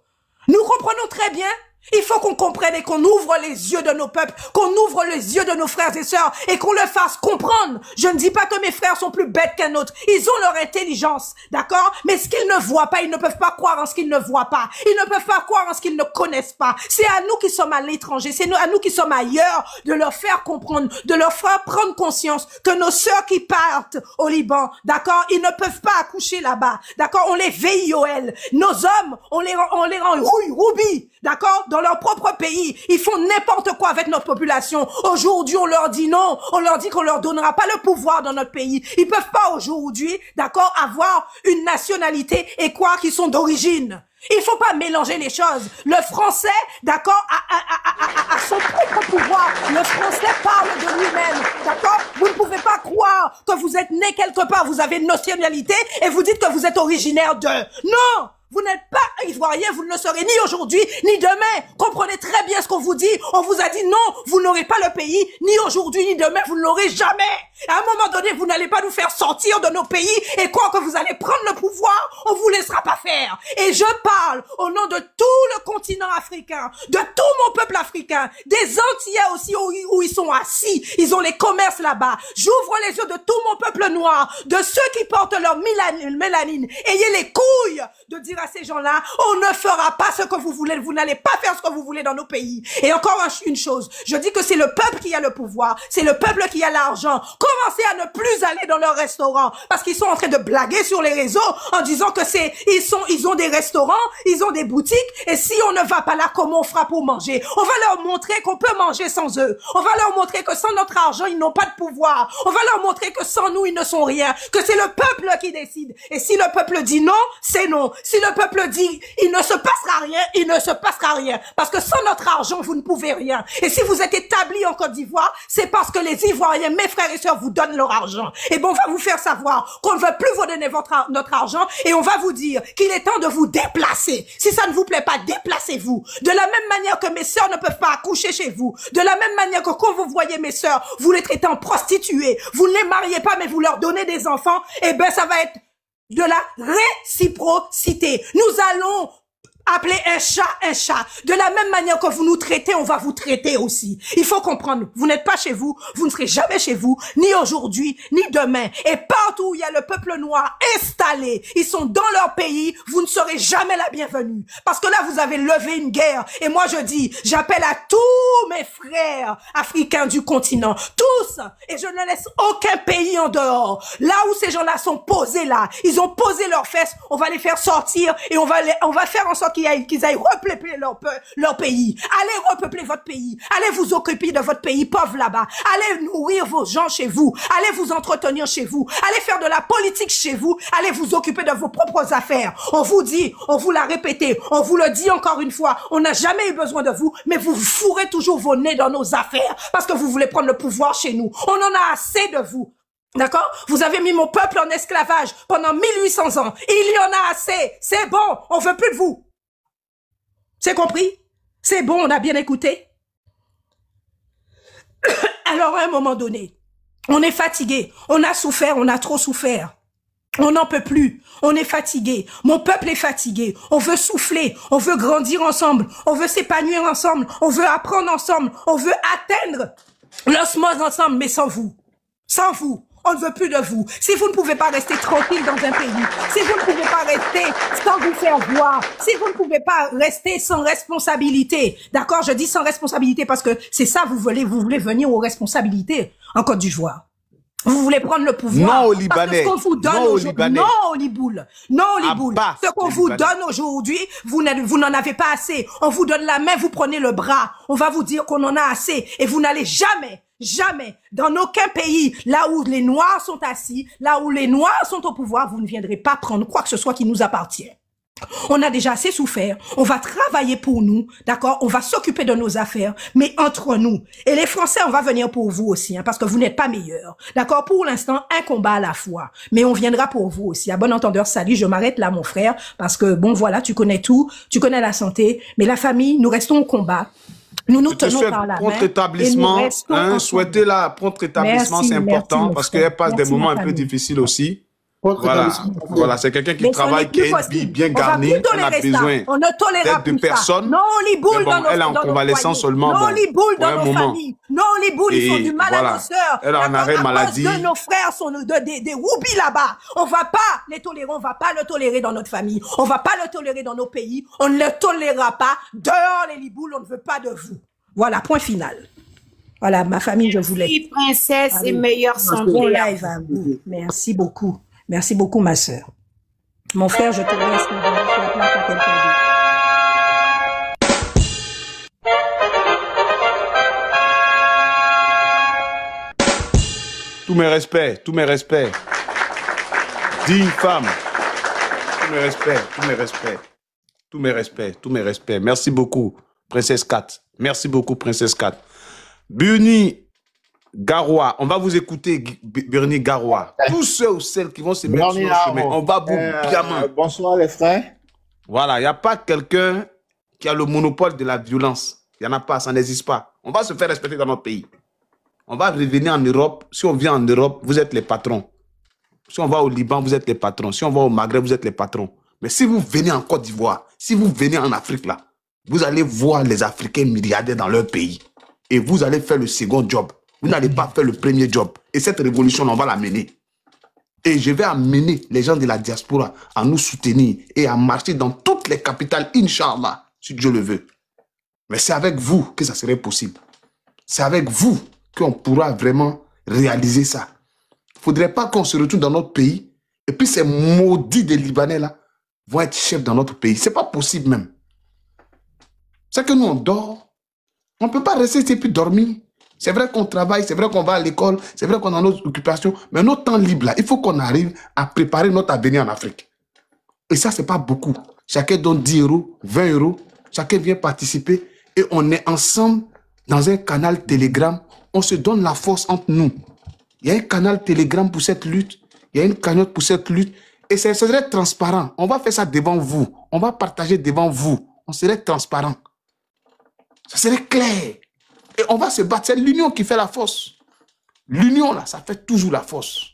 D: Nous comprenons très bien. Il faut qu'on comprenne et qu'on ouvre les yeux de nos peuples, qu'on ouvre les yeux de nos frères et sœurs et qu'on le fasse comprendre. Je ne dis pas que mes frères sont plus bêtes qu'un autre. Ils ont leur intelligence, d'accord? Mais ce qu'ils ne voient pas, ils ne peuvent pas croire en ce qu'ils ne voient pas. Ils ne peuvent pas croire en ce qu'ils ne connaissent pas. C'est à nous qui sommes à l'étranger, c'est à nous qui sommes ailleurs de leur faire comprendre, de leur faire prendre conscience que nos sœurs qui partent au Liban, d'accord? Ils ne peuvent pas accoucher là-bas, d'accord? On les VIOL. Nos hommes, on les rend roubi, d'accord? Dans leur propre pays, ils font n'importe quoi avec notre population. Aujourd'hui, on leur dit non, on leur dit qu'on leur donnera pas le pouvoir dans notre pays. Ils peuvent pas aujourd'hui, d'accord, avoir une nationalité et croire qu'ils sont d'origine. Il faut pas mélanger les choses. Le français, d'accord, a son propre pouvoir. Le français parle de lui-même, d'accord? Vous ne pouvez pas croire que vous êtes né quelque part, vous avez une nationalité et vous dites que vous êtes originaire de... Non! Vous n'êtes pas ivoirien, vous ne le serez ni aujourd'hui, ni demain. Comprenez très bien ce qu'on vous dit. On vous a dit non, vous n'aurez pas le pays, ni aujourd'hui, ni demain, vous ne l'aurez jamais. À un moment donné, vous n'allez pas nous faire sortir de nos pays et quoi que vous allez prendre le pouvoir, on vous laissera pas faire. Et je parle au nom de tout le continent africain, de tout mon peuple africain, des Antillais aussi où ils sont assis. Ils ont les commerces là-bas. J'ouvre les yeux de tout mon peuple noir, de ceux qui portent leur mélanine. Ayez les couilles de dire à ces gens-là, on ne fera pas ce que vous voulez, vous n'allez pas faire ce que vous voulez dans nos pays. Et encore une chose, je dis que c'est le peuple qui a le pouvoir, c'est le peuple qui a l'argent. Commencez à ne plus aller dans leurs restaurants, parce qu'ils sont en train de blaguer sur les réseaux en disant que ils ont des restaurants, ils ont des boutiques, et si on ne va pas là, comment on fera pour manger? On va leur montrer qu'on peut manger sans eux. On va leur montrer que sans notre argent, ils n'ont pas de pouvoir. On va leur montrer que sans nous, ils ne sont rien, que c'est le peuple qui décide. Et si le peuple dit non, c'est non. Si le peuple dit, il ne se passera rien, il ne se passera rien. Parce que sans notre argent, vous ne pouvez rien. Et si vous êtes établis en Côte d'Ivoire, c'est parce que les Ivoiriens, mes frères et sœurs, vous donnent leur argent. Et bon, on va vous faire savoir qu'on ne veut plus vous donner notre argent et on va vous dire qu'il est temps de vous déplacer. Si ça ne vous plaît pas, déplacez-vous. De la même manière que mes sœurs ne peuvent pas accoucher chez vous. De la même manière que quand vous voyez mes sœurs, vous les traitez en prostituées. Vous ne les mariez pas, mais vous leur donnez des enfants. Eh ben, ça va être de la réciprocité. Nous allons appeler un chat un chat. De la même manière que vous nous traitez, on va vous traiter aussi. Il faut comprendre, vous n'êtes pas chez vous, vous ne serez jamais chez vous, ni aujourd'hui, ni demain. Et partout où il y a le peuple noir installé, ils sont dans leur pays, vous ne serez jamais la bienvenue. Parce que là, vous avez levé une guerre. Et moi, je dis, j'appelle à tous mes frères africains du continent, tous, et je ne laisse aucun pays en dehors. Là où ces gens-là sont posés là, ils ont posé leurs fesses, on va les faire sortir et on va faire en sorte qu'ils aillent repeupler leur pays. Allez repeupler votre pays. Allez vous occuper de votre pays pauvre là-bas. Allez nourrir vos gens chez vous. Allez vous entretenir chez vous. Allez faire de la politique chez vous. Allez vous occuper de vos propres affaires. On vous dit, on vous l'a répété, on vous le dit encore une fois, on n'a jamais eu besoin de vous, mais vous fourrez toujours vos nez dans nos affaires parce que vous voulez prendre le pouvoir chez nous. On en a assez de vous. D'accord? Vous avez mis mon peuple en esclavage pendant 1800 ans. Il y en a assez. C'est bon. On veut plus de vous. C'est compris? C'est bon, on a bien écouté. Alors, à un moment donné, on est fatigué, on a souffert, on a trop souffert. On n'en peut plus, on est fatigué, mon peuple est fatigué, on veut souffler, on veut grandir ensemble, on veut s'épanouir ensemble, on veut apprendre ensemble, on veut atteindre l'osmose ensemble, mais sans vous. Sans vous. On ne veut plus de vous. Si vous ne pouvez pas rester tranquille dans un pays, si vous ne pouvez pas rester sans vous faire voir, si vous ne pouvez pas rester sans responsabilité, d'accord, je dis sans responsabilité parce que c'est ça, vous voulez venir aux responsabilités en Côte d'Ivoire. Vous voulez prendre le pouvoir.
A: Non aux
D: Parce que
A: Libanais.
D: ce qu'on vous donne
A: Non aux
D: aujourd'hui,
A: Libanais.
D: non aux Liboules. Non aux Liboules.
A: Abat
D: Ce qu'on
A: les
D: vous
A: Libanais.
D: donne aujourd'hui, vous n'en avez pas assez. On vous donne la main, vous prenez le bras. On va vous dire qu'on en a assez. Et vous n'allez jamais, jamais, dans aucun pays, là où les Noirs sont assis, là où les Noirs sont au pouvoir, vous ne viendrez pas prendre quoi que ce soit qui nous appartient. On a déjà assez souffert. On va travailler pour nous, d'accord? On va s'occuper de nos affaires, mais entre nous. Et les Français, on va venir pour vous aussi, hein, parce que vous n'êtes pas meilleurs, d'accord? Pour l'instant, un combat à la fois. Mais on viendra pour vous aussi. À bon entendeur, salut, je m'arrête là, mon frère, parce que, bon, voilà, tu connais tout, tu connais la santé, mais la famille, nous restons au combat. Nous nous
A: Je te
D: tenons
A: souhaite
D: par la
A: prompt
D: main.
A: rétablissement. Hein, souhaitez la prompt rétablissement,
D: Merci,
A: c'est important
D: merci, mon
A: parce
D: frère.
A: qu'elle passe des
D: Merci,
A: moments
D: ma
A: un peu
D: famille.
A: difficiles aussi.
C: Votre
A: Voilà,
C: établissement.
A: voilà, c'est quelqu'un qui
D: Mais ce
A: travaille,
D: n'est
A: qui
D: plus
A: a une vie
D: possible.
A: bien
D: On va
A: garnie.
D: plus
A: Elle a
D: tolérer ça.
A: besoin
D: On ne tolérera
A: d'aide de
D: plus ça.
A: personne.
D: Non, les boules
A: Mais bon,
D: dans nos
A: elle est en
D: dans nos
A: convalescence
D: foyers.
A: seulement,
D: Non,
A: bon,
D: les boules
A: pour
D: dans
A: un
D: nos
A: moment.
D: familles. Non, les boules, ils font
A: Et
D: du mal
A: voilà.
D: à nos sœurs.
A: Elle est en
D: D'accord,
A: arrêt
D: à cause
A: maladie.
D: de nos frères sont des whoopis là-bas. On va pas les tolérer. On va pas le tolérer dans notre famille. On va pas le tolérer dans nos pays. On ne le tolérera pas. Dehors, les liboules, on ne veut pas de vous. Voilà, point final. Voilà, ma famille, je vous laisse.
E: Merci, princesse, et meilleure santé.
D: Bon live à vous. Merci beaucoup. Merci beaucoup, ma sœur. Mon frère, je te laisse sur la place à quelqu'un d'autre.
A: Tous mes respects, tous mes respects. Digne femme. Tous mes respects, tous mes respects. Tous mes respects, tous mes respects. Merci beaucoup, Princesse Kat. Merci beaucoup, Princesse Kat. Bernie Garoua, on va vous écouter, Bernie Garoua. Tous ceux ou celles qui vont se mettre sur le chemin, on va vous bien.
F: Bonsoir les frères.
A: Voilà, il n'y a pas quelqu'un qui a le monopole de la violence. Il n'y en a pas, ça n'existe pas. On va se faire respecter dans notre pays. On va revenir en Europe. Si on vient en Europe, vous êtes les patrons. Si on va au Liban, vous êtes les patrons. Si on va au Maghreb, vous êtes les patrons. Mais si vous venez en Côte d'Ivoire, si vous venez en Afrique, là, vous allez voir les Africains milliardaires dans leur pays. Et vous allez faire le second job. Vous n'allez pas faire le premier job. Et cette révolution, on va la mener. Et je vais amener les gens de la diaspora à nous soutenir et à marcher dans toutes les capitales, Inch'Allah, si Dieu le veut. Mais c'est avec vous que ça serait possible. C'est avec vous qu'on pourra vraiment réaliser ça. Il ne faudrait pas qu'on se retrouve dans notre pays et puis ces maudits des Libanais là vont être chefs dans notre pays. Ce n'est pas possible même. C'est que nous, on dort. On ne peut pas rester ici et puis dormir. C'est vrai qu'on travaille, c'est vrai qu'on va à l'école, c'est vrai qu'on a nos occupations, mais notre temps libre là, il faut qu'on arrive à préparer notre avenir en Afrique. Et ça, ce n'est pas beaucoup. Chacun donne 10 euros, 20 euros, chacun vient participer et on est ensemble dans un canal Telegram. On se donne la force entre nous. Il y a un canal Telegram pour cette lutte, il y a une cagnotte pour cette lutte et ça serait transparent. On va faire ça devant vous, on va partager devant vous, on serait transparent. Ça serait clair. Et on va se battre. C'est l'union qui fait la force. L'union, là, ça fait toujours la force.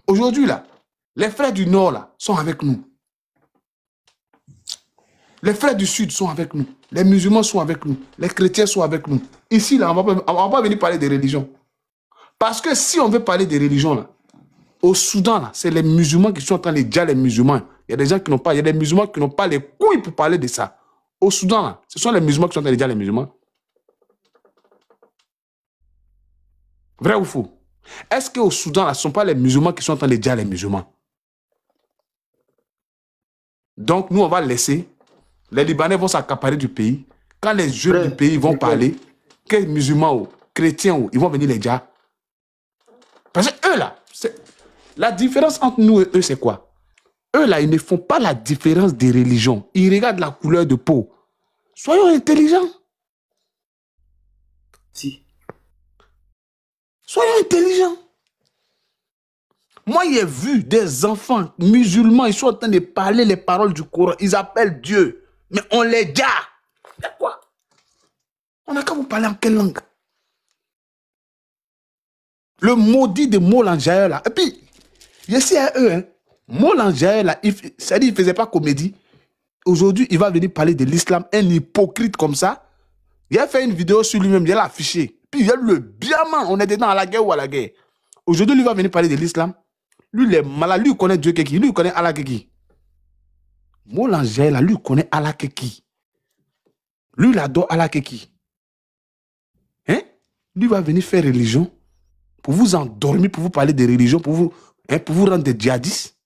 A: Aujourd'hui, là, les frères du Nord, là, sont avec nous. Les frères du Sud sont avec nous. Les musulmans sont avec nous. Les chrétiens sont avec nous. Ici, là, on va pas venir parler de religion. Parce que si on veut parler de religion, là, au Soudan, là, c'est les musulmans qui sont en train de dire les musulmans. Il y a des gens qui n'ont pas, il y a des musulmans qui n'ont pas les couilles pour parler de ça. Au Soudan, là, ce sont les musulmans qui sont en train de dire les musulmans. Vrai ou faux? Est-ce qu'au Soudan, là, ce ne sont pas les musulmans qui sont en train de dire les musulmans? Donc, nous, on va laisser. Les Libanais vont s'accaparer du pays. Quand les jeunes du pays vont parler, que les musulmans ou chrétiens ou, ils vont venir les dire. Parce que eux, là, la différence entre nous et eux, c'est quoi? Eux, là, ils ne font pas la différence des religions. Ils regardent la couleur de peau. Soyons intelligents.
C: Si.
A: Soyons intelligents. Moi, j'ai vu des enfants musulmans, ils sont en train de parler les paroles du Coran. Ils appellent Dieu. Mais on les dit. C'est quoi? On n'a qu'à vous parler en quelle langue? Le maudit de Molanjaï, là. Et puis, je sais à eux, hein, Molanjaï, là, c'est-à-dire qu'il ne faisait pas comédie. Aujourd'hui, il va venir parler de l'islam, un hypocrite comme ça. Il a fait une vidéo sur lui-même, il a affiché. Puis il a le biaman, on est dedans à la guerre ou à la guerre. Aujourd'hui, lui va venir parler de l'islam. Lui, il est malade, lui, il connaît Dieu Keki, lui, il connaît Allah Keki. Moulanger, là, lui, il connaît Allah Keki. Lui, il adore Allah Keki. Hein? Lui va venir faire religion. pour vous endormir, pour vous parler des religions, pour vous rendre des djihadistes.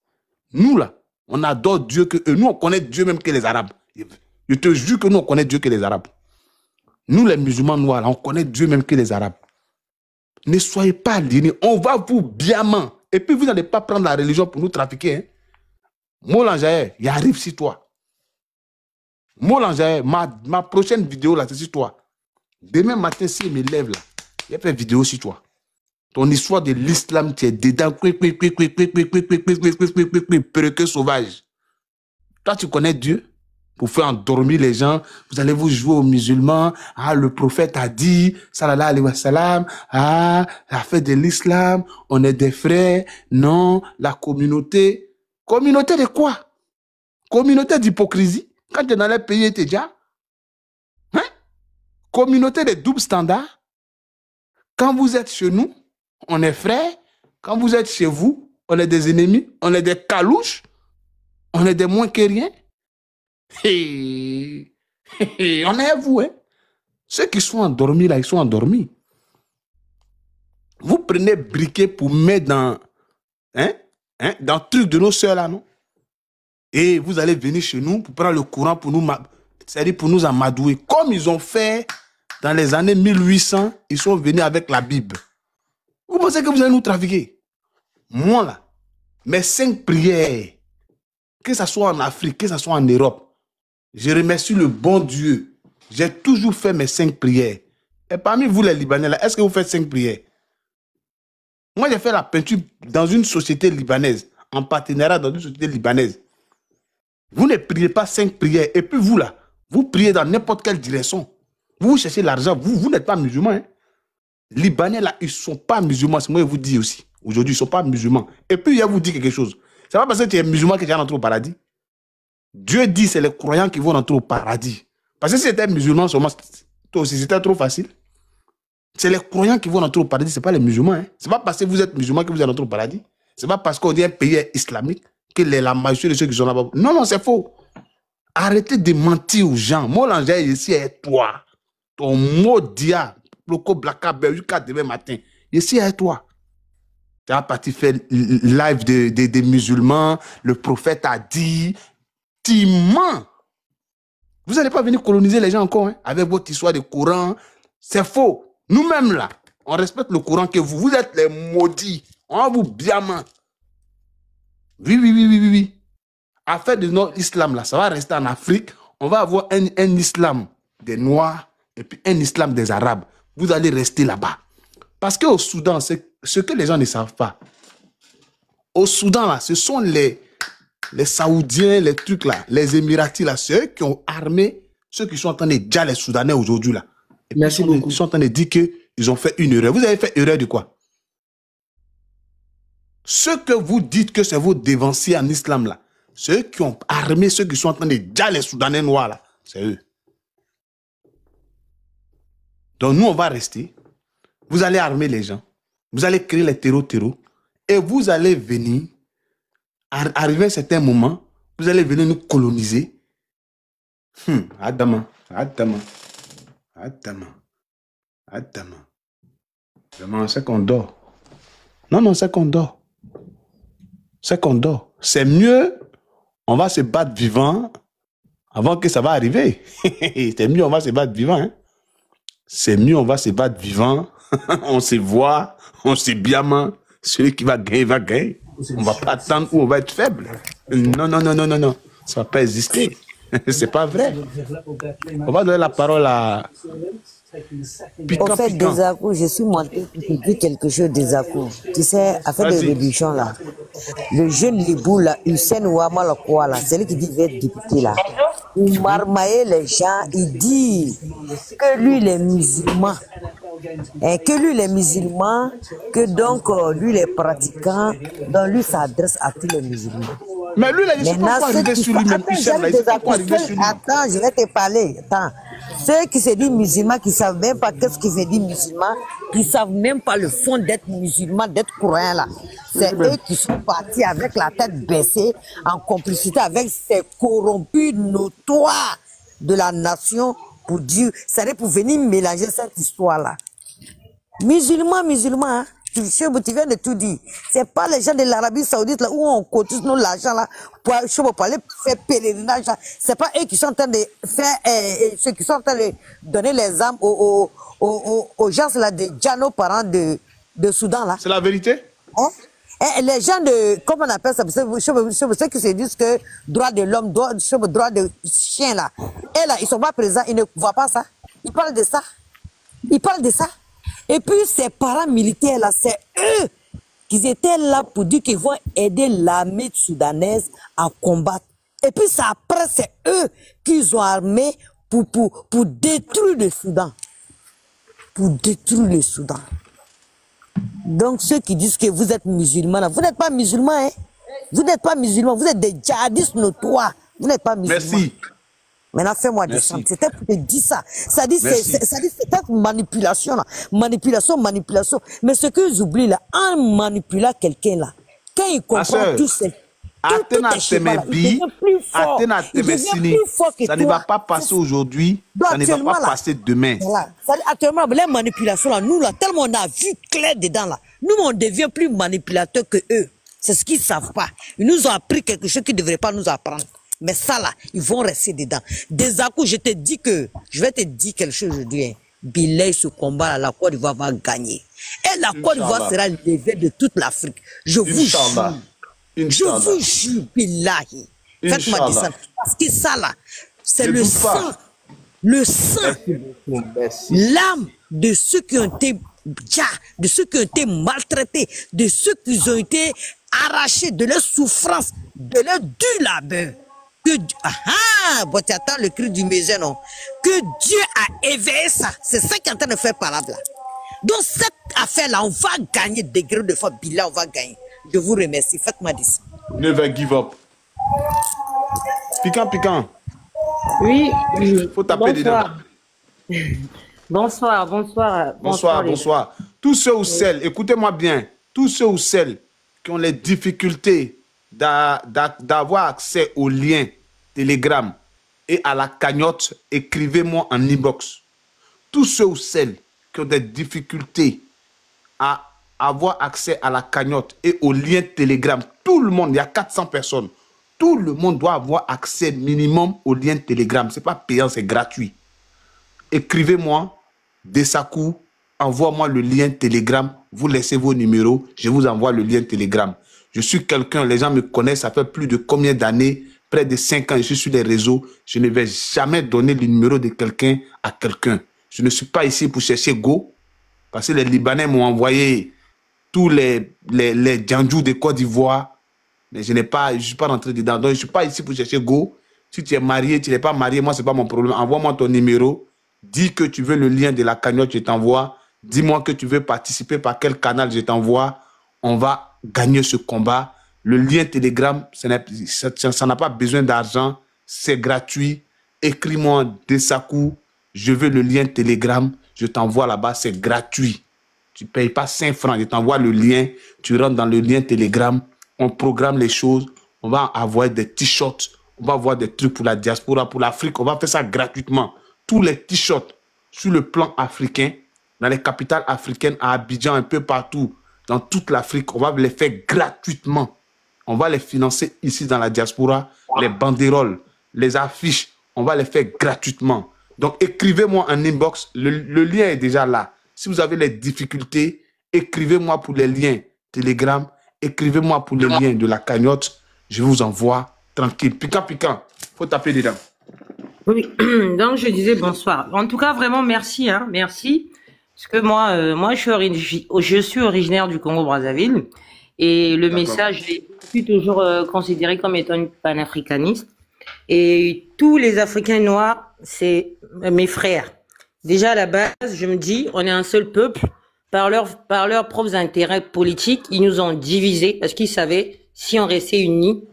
A: Nous, là, on adore Dieu que eux. Nous, on connaît Dieu même que les Arabes. Je te jure que nous, on connaît Dieu que les Arabes. Nous, les musulmans noirs, là, on connaît Dieu même que les Arabes. Ne soyez pas aliénés. On va vous biamment. Et puis, vous n'allez pas prendre la religion pour nous trafiquer. Hein. Molanjaye, il arrive sur toi. Molanjaye, ma prochaine vidéo, là, c'est sur toi. Demain matin, si je me lève, là, il y a une vidéo sur toi. Ton histoire de l'islam, tu es dedans. Perroquet sauvage. Toi, tu connais Dieu pour faire endormir les gens. Vous allez vous jouer aux musulmans. Ah, le prophète a dit, sallallahu alayhi wa sallam, ah, la fête de l'islam, on est des frères. Non, la communauté. Communauté de quoi? Communauté d'hypocrisie. Quand tu es dans les pays, tu es déjà. Hein? Communauté de double standards. Quand vous êtes chez nous, on est frères. Quand vous êtes chez vous, on est des ennemis. On est des calouches. On est des moins que rien. Hey. Hey. On est à vous. Hein? Ceux qui sont endormis, là, ils sont endormis. Vous prenez briquet pour mettre dans le truc de nos soeurs, là, non? Et vous allez venir chez nous pour prendre le courant pour nous, c'est-à-dire pour nous amadouer. Comme ils ont fait dans les années 1800, ils sont venus avec la Bible. Vous pensez que vous allez nous trafiquer? Moi, là, mes 5 prières, que ce soit en Afrique, que ce soit en Europe, je remercie le bon Dieu. J'ai toujours fait mes 5 prières. Et parmi vous, les Libanais, là, est-ce que vous faites 5 prières? Moi, j'ai fait la peinture dans une société libanaise, en partenariat dans une société libanaise. Vous ne priez pas 5 prières. Et puis vous, là, vous priez dans n'importe quelle direction. Vous cherchez l'argent. Vous n'êtes pas musulmans. Hein? Libanais, là, ils ne sont pas musulmans. C'est moi qui vous dis aussi. Aujourd'hui, ils ne sont pas musulmans. Et puis, il vous dit quelque chose. C'est pas parce que tu es musulman que tu vas rentrer au paradis. Dieu dit que c'est les croyants qui vont rentrer au paradis. Parce que si c'était musulman, toi aussi, c'était trop facile. C'est les croyants qui vont rentrer au paradis, ce n'est pas les musulmans. Hein? Ce n'est pas parce que vous êtes musulman que vous allez rentrer au paradis. Ce n'est pas parce qu'on dit un pays islamique que la majorité de ceux qui sont là-bas. Non, non, c'est faux. Arrêtez de mentir aux gens. Moi, l'angèle ici est toi. Ton mot dia, Loco Blaka, Belgica demain matin. Ici est toi. Tu as parti faire live des musulmans. Le prophète a dit. Tu mens. Vous n'allez pas venir coloniser les gens encore hein, avec votre histoire de Coran. C'est faux. Nous-mêmes là, on respecte le Coran que vous. Vous êtes les maudits. On va vous bien mentir. Oui. Affaire de notre islam, là, ça va rester en Afrique. On va avoir un islam des Noirs et puis un islam des Arabes. Vous allez rester là-bas. Parce qu'au Soudan, c'est ce que les gens ne savent pas. Au Soudan, là, ce sont les Saoudiens, les trucs là, les Émiratis, là, c'est eux qui ont armé ceux qui sont en train de dire les Soudanais aujourd'hui, là. Et
C: merci beaucoup.
A: Ils sont en train de dire qu'ils ont fait une erreur. Vous avez fait erreur de quoi? Ceux que vous dites que c'est vos dévanciers en islam, là, ceux qui ont armé ceux qui sont en train de dire les Soudanais noirs, là, c'est eux. Donc nous, on va rester. Vous allez armer les gens. Vous allez créer les terreaux. Et vous allez venir, arriver à un certain moment, vous allez venir nous coloniser. Adama. Vraiment, c'est qu'on dort. Non, c'est qu'on dort. C'est mieux, on va se battre vivant avant que ça va arriver. C'est mieux, on va se battre vivant. Hein? C'est mieux, on va se battre vivant. On se voit, on se bien. Celui qui va gagner, va gagner. On ne va pas attendre où on va être faible. Non. Ça ne va pas exister. C'est pas vrai. On va donner la parole à...
F: Au fait, Desakou, je suis monté pour te dire quelque chose, Desakou. Tu sais, affaire de religion, là, le jeune Libou, là, Hussein Ouama, là, c'est lui qui dit qu'il va être député, là. Il marmaille les gens, il dit que lui, les musulmans, que donc, lui, les pratiquants, donc lui s'adresse à tous les musulmans.
A: Mais lui, là, il ne pas arriver sur lui-même.
F: Attends, je vais te parler. Attends. Ceux qui se disent musulmans, qui ne savent même pas qu'est-ce qui se dit musulman, qui ne savent même pas le fond d'être musulman, d'être croyant là. C'est eux qui sont partis avec la tête baissée, en complicité avec ces corrompus notoires de la nation pour dire, c'est pour venir mélanger cette histoire-là. Musulman, hein? tu viens de tout dire. C'est pas les gens de l'Arabie Saoudite là où on cotise nous l'argent là pour aller faire pèlerinage. C'est pas eux qui sont en train de faire, ceux qui sont en train de donner les armes aux gens là, de Djano, parents de Soudan là.
A: C'est la vérité?
F: Hein? Et les gens de, comment on appelle ça, ceux qui se disent que droit de l'homme, droit de chien là, et là, ils sont pas présents, ils ne voient pas ça. Ils parlent de ça. Ils parlent de ça. Et puis ces paramilitaires là, c'est eux qui étaient là pour dire qu'ils vont aider l'armée soudanaise à combattre. Et puis ça après, c'est eux qu'ils ont armé pour détruire le Soudan. Pour détruire le Soudan. Donc ceux qui disent que vous êtes musulmans, là, vous n'êtes pas musulmans, hein? Vous n'êtes pas musulmans, vous êtes des djihadistes notoires. Vous n'êtes pas musulmans.
A: Merci.
F: Maintenant, fais-moi descendre. C'était pour te dire ça. Ça dit, c'est une manipulation, là. Manipulation. Mais ce que j'oublie, là, en manipulant quelqu'un, là, quand il comprend tout, c'est.
A: Athéna Temebi, Athéna Temesini, ça ne va pas passer aujourd'hui, ça ne va pas passer demain.
F: Voilà. Actuellement, les manipulations, là, nous, là, tellement on a vu clair dedans, là, nous, on devient plus manipulateurs que eux. C'est ce qu'ils ne savent pas. Ils nous ont appris quelque chose qu'ils ne devraient pas nous apprendre. Mais ça, là, ils vont rester dedans. Des coups, je vais te dire quelque chose aujourd'hui. Hein. Bilay, ce combat-là, la Côte d'Ivoire va gagner. Et la Côte d'Ivoire sera levée de toute l'Afrique. Je vous jure. Je vous jure, Billahi. Faites-moi descendre. Parce que ça, là, c'est le sang. Le sang. L'âme de ceux qui ont été de ceux qui ont été maltraités, de ceux qui ont été arrachés de leur souffrance, de leur dur labeur. Bon, tu attends le cri du Mézé, non? Que Dieu a éveillé ça. C'est ça qui est en train de faire parler là. Donc, cette affaire-là, on va gagner degré de fois. Billah, on va gagner. Je vous remercie. Faites-moi dire ça.
A: Never give up. Piquant.
G: Oui.
A: Faut taper dedans.
G: Bonsoir.
A: Tous ceux ou celles, écoutez-moi bien, tous ceux ou celles qui ont les difficultés d'avoir accès aux liens Telegram et à la cagnotte, écrivez-moi en inbox. Tous ceux ou celles qui ont des difficultés à avoir accès à la cagnotte et aux liens Telegram, tout le monde, il y a 400 personnes, tout le monde doit avoir accès minimum aux liens Telegram. Ce n'est pas payant, c'est gratuit. Écrivez-moi, Dessakou, envoie-moi le lien Telegram, vous laissez vos numéros, je vous envoie le lien Telegram. Je suis quelqu'un, les gens me connaissent, ça fait plus de combien d'années, près de 5 ans, je suis sur les réseaux, je ne vais jamais donner le numéro de quelqu'un à quelqu'un. Je ne suis pas ici pour chercher go, parce que les Libanais m'ont envoyé tous les djandjous de Côte d'Ivoire, mais je ne suis pas rentré dedans, donc je ne suis pas ici pour chercher go. Si tu es marié, tu n'es pas marié, moi, ce n'est pas mon problème. Envoie-moi ton numéro, dis que tu veux le lien de la cagnotte, je t'envoie. Dis-moi que tu veux participer par quel canal, je t'envoie. On va gagner ce combat. Le lien Telegram, ça n'a pas besoin d'argent, c'est gratuit. Écris-moi Dessakou, je veux le lien Telegram, je t'envoie là-bas, c'est gratuit. Tu ne payes pas 5 francs, je t'envoie le lien, tu rentres dans le lien Telegram, on programme les choses, on va avoir des t-shirts, on va avoir des trucs pour la diaspora, pour l'Afrique, on va faire ça gratuitement. Tous les t-shirts sur le plan africain, dans les capitales africaines, à Abidjan, un peu partout, dans toute l'Afrique, on va les faire gratuitement. On va les financer ici dans la diaspora, les banderoles, les affiches, on va les faire gratuitement. Donc écrivez-moi en inbox, le lien est déjà là. Si vous avez les difficultés, écrivez-moi pour les liens Telegram, écrivez-moi pour les liens de la cagnotte, je vous envoie tranquille. Piquant, faut taper dedans.
G: Oui, donc je disais bonsoir. En tout cas, vraiment merci, hein, merci. Parce que moi je suis originaire du Congo-Brazzaville et le message, je suis toujours considéré comme étant une panafricaniste. Et tous les Africains noirs, c'est mes frères. Déjà à la base, je me dis, on est un seul peuple. Par leurs propres intérêts politiques, ils nous ont divisés parce qu'ils savaient, si on restait unis,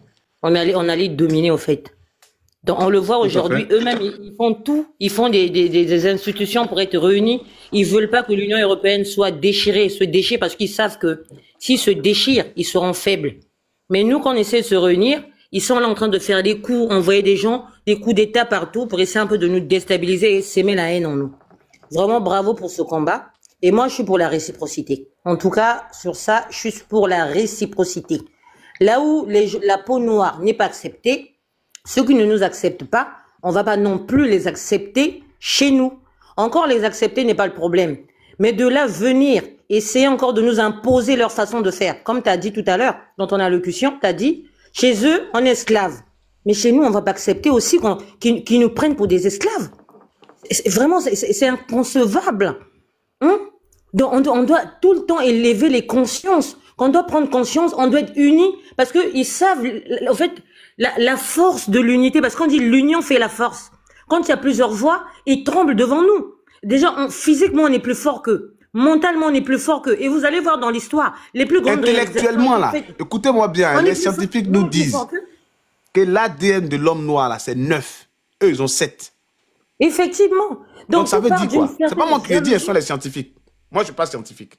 G: on allait dominer, au fait. Donc, on le voit aujourd'hui, eux-mêmes, ils font tout. Ils font des institutions pour être réunis. Ils veulent pas que l'Union européenne soit déchirée, se déchire, parce qu'ils savent que s'ils se déchirent, ils seront faibles. Mais nous, quand on essaie de se réunir, ils sont là en train de faire des coups, envoyer des gens, des coups d'État partout pour essayer un peu de nous déstabiliser et s'aimer la haine en nous. Vraiment bravo pour ce combat. Et moi, je suis pour la réciprocité. En tout cas, sur ça, je suis pour la réciprocité. Là où la peau noire n'est pas acceptée, ceux qui ne nous acceptent pas, on va pas non plus les accepter chez nous. Encore les accepter n'est pas le problème. Mais de là venir, essayer encore de nous imposer leur façon de faire. Comme tu as dit tout à l'heure, dans ton allocution, tu as dit, chez eux, on est esclave. Mais chez nous, on va pas accepter aussi qu'ils nous prennent pour des esclaves. Vraiment, c'est inconcevable. Hein? Donc, on doit tout le temps élever les consciences. Quand on doit prendre conscience, on doit être unis. Parce qu'ils savent, en fait, la force de l'unité. Parce qu'on dit l'union fait la force. Quand il y a plusieurs voix, ils tremblent devant nous. Déjà, physiquement, on est plus fort qu'eux. Mentalement, on est plus fort qu'eux. Et vous allez voir dans l'histoire, les plus grandes...
A: Intellectuellement, là, écoutez-moi bien, les scientifiques nous disent que l'ADN de l'homme noir, là, c'est 9. Eux, ils ont 7.
G: Effectivement.
A: Donc ça veut dire quoi? C'est pas moi qui le dis, ce sont les scientifiques. Moi, je ne suis pas scientifique.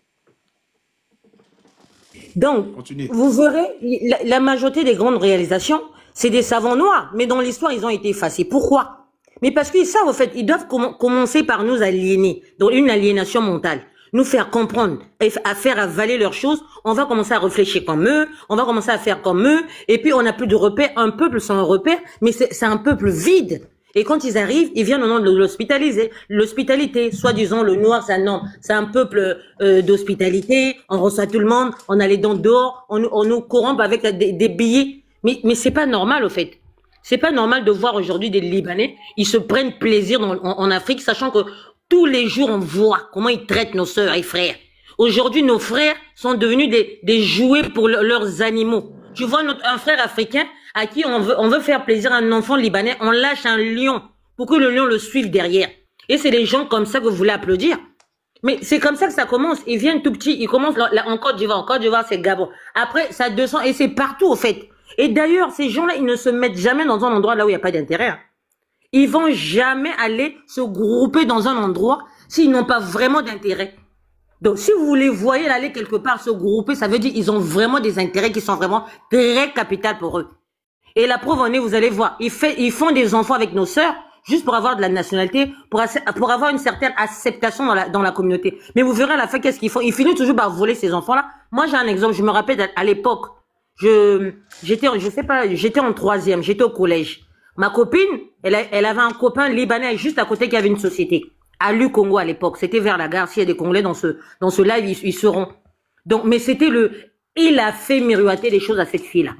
G: Donc,
A: continuez.
G: Vous verrez, la majorité des grandes réalisations, c'est des savants noirs. Mais dans l'histoire, ils ont été effacés. Pourquoi? Mais parce qu'ils savent, en fait, ils doivent commencer par nous aliéner, dans une aliénation mentale, nous faire comprendre, à faire avaler leurs choses. On va commencer à réfléchir comme eux, on va commencer à faire comme eux, et puis on n'a plus de repères, un peuple sans repères, mais c'est un peuple vide. Et quand ils arrivent, ils viennent au nom de l'hospitalité. Soi-disant, le noir, c'est un peuple d'hospitalité, on reçoit tout le monde, on a les dents dehors, on nous corrompt avec des billets. Mais c'est pas normal, au fait. C'est pas normal de voir aujourd'hui des Libanais, ils se prennent plaisir en Afrique, sachant que tous les jours on voit comment ils traitent nos sœurs et frères. Aujourd'hui, nos frères sont devenus des jouets pour leurs animaux. Tu vois un frère africain à qui on veut faire plaisir à un enfant libanais, on lâche un lion pour que le lion le suive derrière. Et c'est des gens comme ça que vous voulez applaudir. Mais c'est comme ça que ça commence. Ils viennent tout petits, ils commencent en Côte d'Ivoire. En Côte d'Ivoire, c'est Gabon. Après, ça descend et c'est partout, au fait. Et d'ailleurs, ces gens-là, ils ne se mettent jamais dans un endroit là où il n'y a pas d'intérêt. Ils vont jamais aller se grouper dans un endroit s'ils n'ont pas vraiment d'intérêt. Donc, si vous les voyez aller quelque part se grouper, ça veut dire qu'ils ont vraiment des intérêts qui sont vraiment très capitaux pour eux. Et la preuve en est, vous allez voir, ils font des enfants avec nos sœurs juste pour avoir de la nationalité, pour avoir une certaine acceptation dans la communauté. Mais vous verrez à la fin, qu'est-ce qu'ils font? Ils finissent toujours par voler ces enfants-là. Moi, j'ai un exemple. Je me rappelle à l'époque, j'étais en 3e, j'étais au collège. Ma copine, elle avait un copain libanais juste à côté qui avait une société. À Congo à l'époque. C'était vers la gare. S'il y a des Congolais dans ce live, ils seront. Donc, mais c'était il a fait miroiter les choses à cette fille-là.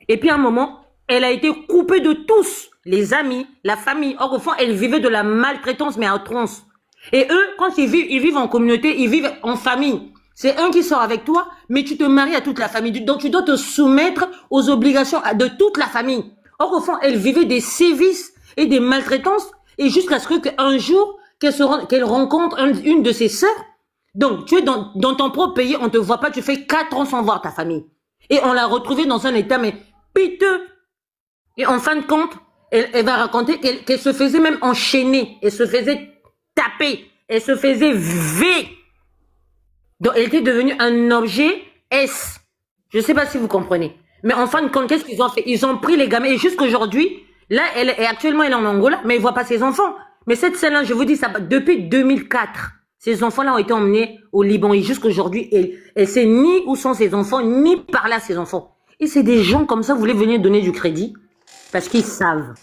G: Et puis à un moment, elle a été coupée de tous. Les amis, la famille. Or, au fond, elle vivait de la maltraitance, mais à outrance. Et eux, quand ils vivent en communauté, ils vivent en famille. C'est un qui sort avec toi, mais tu te maries à toute la famille. Donc, tu dois te soumettre aux obligations de toute la famille. Or, au fond, elle vivait des sévices et des maltraitances, et jusqu'à ce qu'un jour, qu'elle rencontre une de ses sœurs. Donc, tu es dans ton propre pays, on te voit pas, tu fais 4 ans sans voir ta famille. Et on l'a retrouvée dans un état, mais piteux. Et en fin de compte, elle va raconter qu'elle se faisait même enchaîner, elle se faisait taper, elle se faisait V. Donc, elle était devenue un objet S. Je ne sais pas si vous comprenez. Mais en fin de compte, qu'est-ce qu'ils ont fait? Ils ont pris les gamins. Et jusqu'aujourd'hui, là, actuellement, elle est en Angola, mais elle ne voit pas ses enfants. Mais cette scène-là, je vous dis, ça, depuis 2004, ces enfants-là ont été emmenés au Liban. Et jusqu'aujourd'hui, elle sait ni où sont ses enfants, ni par là ses enfants. Et c'est des gens comme ça, vous voulez venir donner du crédit? Parce qu'ils savent.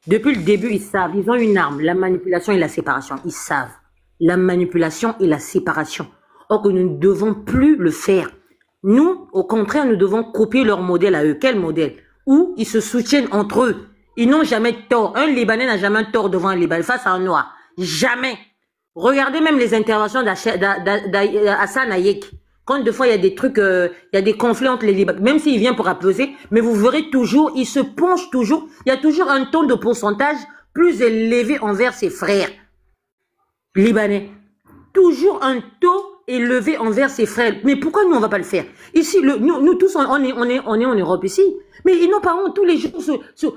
G: Depuis le début, ils savent. Ils ont une arme, la manipulation et la séparation. Ils savent. La manipulation et la séparation. Or que nous ne devons plus le faire. Nous, au contraire, nous devons copier leur modèle à eux. Quel modèle? Où ils se soutiennent entre eux. Ils n'ont jamais tort. Un Libanais n'a jamais tort devant un Libanais face à un Noir. Jamais. Regardez même les interventions d'Hassan Hayek. Quand deux fois il y a des trucs, il y a des conflits entre les Libanais, même s'il vient pour apaiser, mais vous verrez toujours, il se penche toujours, il y a toujours un taux de pourcentage plus élevé envers ses frères libanais. Toujours un taux élevé envers ses frères. Mais pourquoi nous on va pas le faire? Ici, nous tous on est en Europe ici, mais ils n'ont pas honte tous les jours.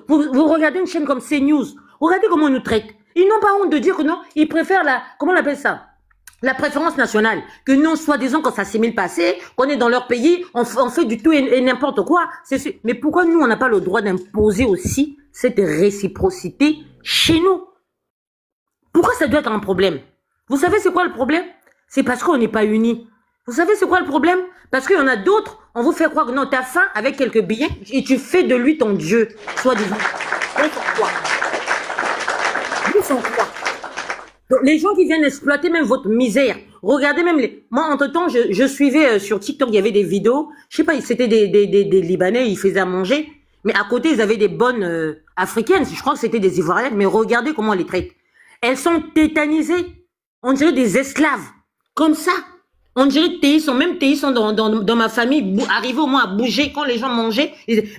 G: Vous regardez une chaîne comme CNews, regardez comment on nous traite. Ils n'ont pas honte de dire que non, ils préfèrent comment on appelle ça? La préférence nationale, que non, soi-disant, quand ça s'est mis le passé, qu'on est dans leur pays, on fait du tout et n'importe quoi. Mais pourquoi nous, on n'a pas le droit d'imposer aussi cette réciprocité chez nous? Pourquoi ça doit être un problème? Vous savez c'est quoi le problème? C'est parce qu'on n'est pas unis. Vous savez c'est quoi le problème? Parce qu'il y en a d'autres, on vous fait croire que non, t'as faim avec quelques billets et tu fais de lui ton Dieu, soi-disant. Ils sont quoi? Donc, les gens qui viennent exploiter même votre misère. Regardez même les... Moi, entre-temps, je suivais sur TikTok, il y avait des vidéos. Je sais pas, c'était des Libanais, ils faisaient à manger. Mais à côté, ils avaient des bonnes africaines. Je crois que c'était des Ivoiriennes. Mais regardez comment on les traite. Elles sont tétanisées. On dirait des esclaves. Comme ça. On dirait même TI sont dans ma famille, arrivés au moins à bouger quand les gens mangeaient.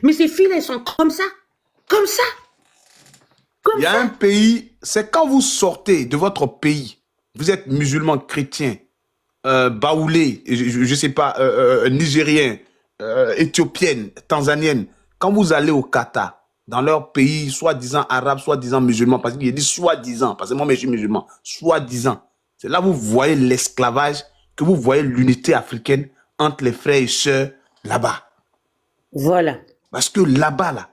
G: Mais ces filles, elles sont comme ça. Comme ça.
A: Il y a un pays, c'est quand vous sortez de votre pays, vous êtes musulman, chrétien, baoulé, je ne sais pas, nigérien, éthiopienne, tanzanienne, quand vous allez au Qatar, dans leur pays, soi-disant arabe, soi-disant musulman, parce qu'il dit soi-disant, parce que moi, je suis musulman, soi-disant, c'est là que vous voyez l'esclavage, que vous voyez l'unité africaine entre les frères et sœurs là-bas.
G: Voilà.
A: Parce que là-bas, là,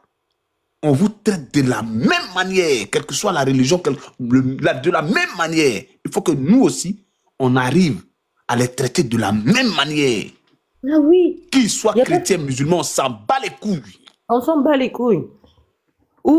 A: on vous traite de la même manière, quelle que soit la religion, de la même manière. Il faut que nous aussi, on arrive à les traiter de la même manière.
G: Ah oui.
A: Qu'ils soient chrétiens, musulmans, on s'en bat les couilles.
G: On s'en bat les couilles.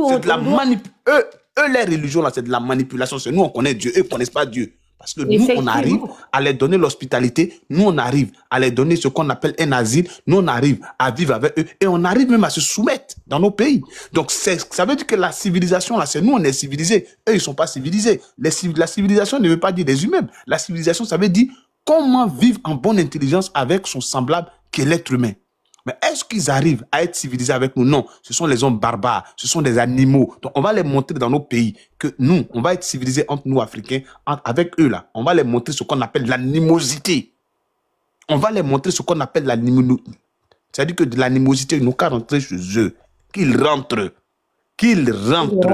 A: C'est de la manipulation. Eux, les religions, là, c'est de la manipulation. C'est nous, on connaît Dieu. Eux, ils ne connaissent pas Dieu. Parce que nous, on arrive à les donner l'hospitalité. Nous, on arrive à les donner ce qu'on appelle un asile. Nous, on arrive à vivre avec eux. Et on arrive même à se soumettre dans nos pays. Donc, ça veut dire que la civilisation, là, c'est nous, on est civilisés. Eux, ils ne sont pas civilisés. La civilisation ne veut pas dire des humains. La civilisation, ça veut dire comment vivre en bonne intelligence avec son semblable qui est l'être humain. Mais est-ce qu'ils arrivent à être civilisés avec nous? Non, ce sont les hommes barbares, ce sont des animaux. Donc, on va les montrer dans nos pays que nous, on va être civilisés entre nous, Africains, avec eux là. On va les montrer ce qu'on appelle l'animosité. On va les montrer ce qu'on appelle l'animosité. C'est-à-dire que de l'animosité, ils n'ont qu'à rentrer chez eux. Qu'ils rentrent. Qu'ils rentrent.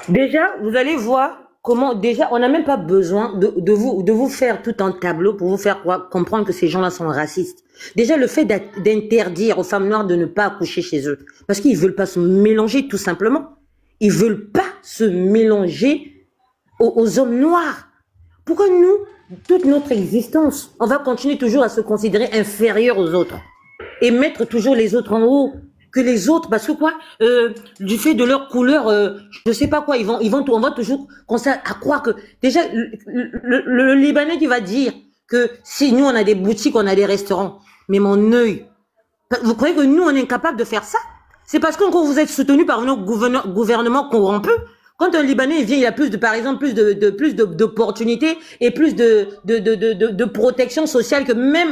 G: Déjà, vous allez voir comment, déjà, on n'a même pas besoin de vous faire tout un tableau pour vous faire comprendre que ces gens-là sont racistes. Déjà, le fait d'interdire aux femmes noires de ne pas accoucher chez eux, parce qu'ils ne veulent pas se mélanger tout simplement. Ils ne veulent pas se mélanger aux hommes noirs. Pourquoi nous, toute notre existence, on va continuer toujours à se considérer inférieurs aux autres et mettre toujours les autres en haut que les autres, parce que quoi, du fait de leur couleur, je sais pas quoi, on va toujours commencer à croire que, déjà, le Libanais qui va dire que si nous on a des boutiques, on a des restaurants, mais mon œil, vous croyez que nous on est incapable de faire ça? C'est parce que quand vous êtes soutenu par un gouvernement corrompu, quand un Libanais vient, il a plus de, par exemple, plus d'opportunités et plus de protection sociale que même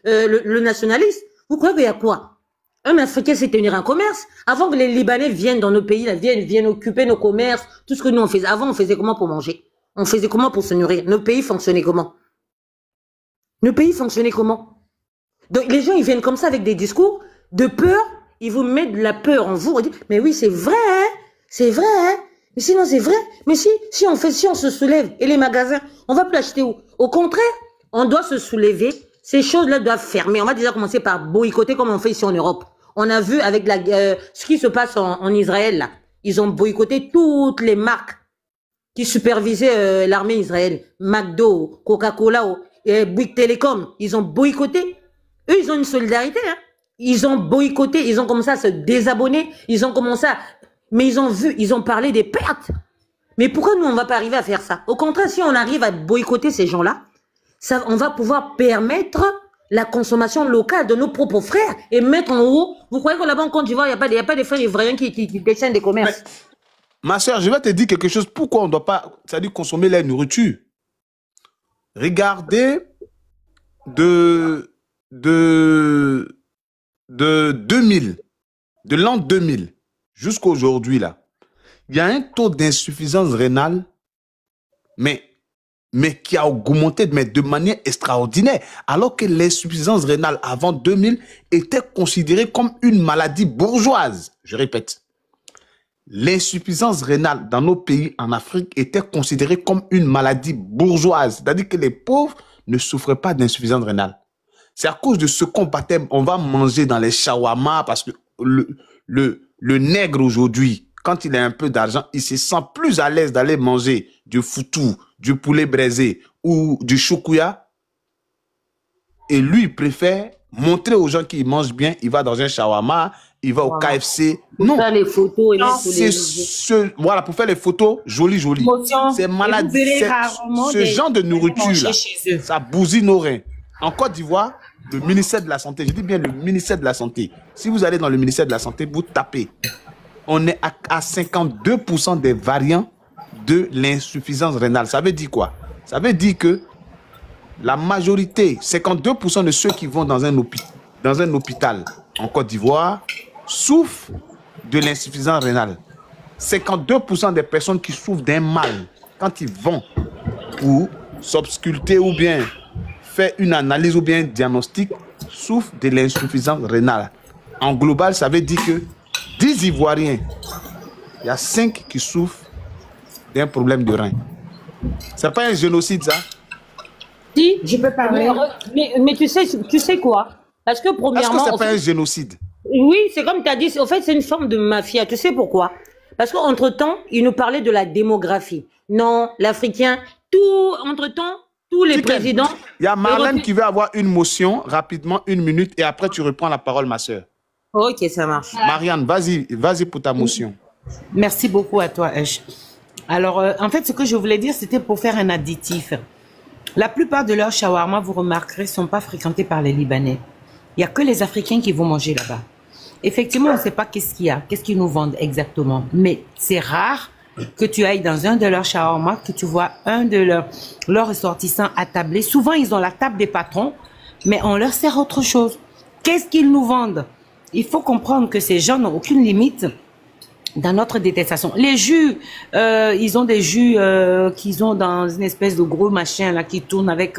G: le nationaliste. Vous croyez qu'il y a quoi? Un Africain s'est tenir un commerce. Avant que les Libanais viennent dans nos pays, là, viennent occuper nos commerces, tout ce que nous on faisait. Avant, on faisait comment pour manger? On faisait comment pour se nourrir? Nos pays fonctionnaient comment? Nos pays fonctionnaient comment? Donc les gens, ils viennent comme ça avec des discours de peur. Ils vous mettent de la peur en vous. On dit, mais oui, c'est vrai, hein? C'est vrai, hein? Mais sinon, c'est vrai. Mais si on se soulève, et les magasins, on va plus acheter où? Au contraire, on doit se soulever. Ces choses-là doivent fermer. On va déjà commencer par boycotter comme on fait ici en Europe. On a vu avec ce qui se passe en Israël, là. Ils ont boycotté toutes les marques qui supervisaient l'armée israélienne. McDo, Coca-Cola, Bouygues Télécom. Ils ont boycotté. Eux, ils ont une solidarité. Hein. Ils ont boycotté. Ils ont commencé à se désabonner. Ils ont commencé à... Mais ils ont parlé des pertes. Mais pourquoi nous, on ne va pas arriver à faire ça? Au contraire, si on arrive à boycotter ces gens-là, on va pouvoir permettre la consommation locale de nos propres frères et mettre en haut. Vous croyez que là-bas en Côte d'Ivoire, il n'y a pas des frères ivoiriens qui détiennent des commerces?
A: Mais, ma soeur, je vais te dire quelque chose. Pourquoi on ne doit pas, c'est-à-dire consommer la nourriture? Regardez de 2000, de l'an 2000 jusqu'à aujourd'hui, là, il y a un taux d'insuffisance rénale, mais qui a augmenté de manière extraordinaire, alors que l'insuffisance rénale avant 2000 était considérée comme une maladie bourgeoise. Je répète, l'insuffisance rénale dans nos pays en Afrique était considérée comme une maladie bourgeoise, c'est-à-dire que les pauvres ne souffraient pas d'insuffisance rénale. C'est à cause de ce qu'on baptême, on va manger dans les shawarma, parce que le nègre aujourd'hui, quand il a un peu d'argent, il se sent plus à l'aise d'aller manger du foutou, du poulet braisé ou du choukouya, et lui, il préfère montrer aux gens qu'il mange bien, il va dans un shawarma, il va au KFC. Non.
G: Pour faire les photos et
A: voilà, pour faire les photos jolies. C'est malade. Ce genre de nourriture-là, ça bousille nos reins. En Côte d'Ivoire, le ministère de la Santé, je dis bien le ministère de la Santé, si vous allez dans le ministère de la Santé, vous tapez, on est à 52% des variants de l'insuffisance rénale. Ça veut dire quoi? Ça veut dire que la majorité, 52% de ceux qui vont dans un hôpital en Côte d'Ivoire souffrent de l'insuffisance rénale. 52% des personnes qui souffrent d'un mal, quand ils vont pour s'obsculter ou bien faire une analyse ou bien un diagnostic, souffrent de l'insuffisance rénale. En global, ça veut dire que 10 Ivoiriens, il y a 5 qui souffrent d'un problème de rein. C'est pas un génocide, ça?
G: Si, je peux parler. Mais tu sais quoi? Parce que premièrement...
A: Est-ce que c'est pas un génocide?
G: Oui, c'est comme tu as dit, en fait, c'est une forme de mafia. Tu sais pourquoi? Parce qu'entre-temps, il nous parlait de la démographie. Non, l'Africain, entre-temps, tous les présidents...
A: Il y a Marlène qui veut avoir une motion, rapidement, 1 minute, et après tu reprends la parole, ma soeur.
G: Ok, ça marche.
A: Marianne, vas-y pour ta motion.
H: Merci beaucoup à toi, H. Alors, en fait, ce que je voulais dire, c'était pour faire un additif. La plupart de leurs shawarma, vous remarquerez, ne sont pas fréquentés par les Libanais. Il n'y a que les Africains qui vont manger là-bas. Effectivement, on ne sait pas qu'est-ce qu'il y a, qu'est-ce qu'ils nous vendent exactement. Mais c'est rare que tu ailles dans un de leurs shawarma, que tu vois un de leurs ressortissants attablés. Souvent, ils ont la table des patrons, mais on leur sert autre chose. Qu'est-ce qu'ils nous vendent? Il faut comprendre que ces gens n'ont aucune limite dans notre détestation. Les jus, ils ont des jus qu'ils ont dans une espèce de gros machin là qui tourne avec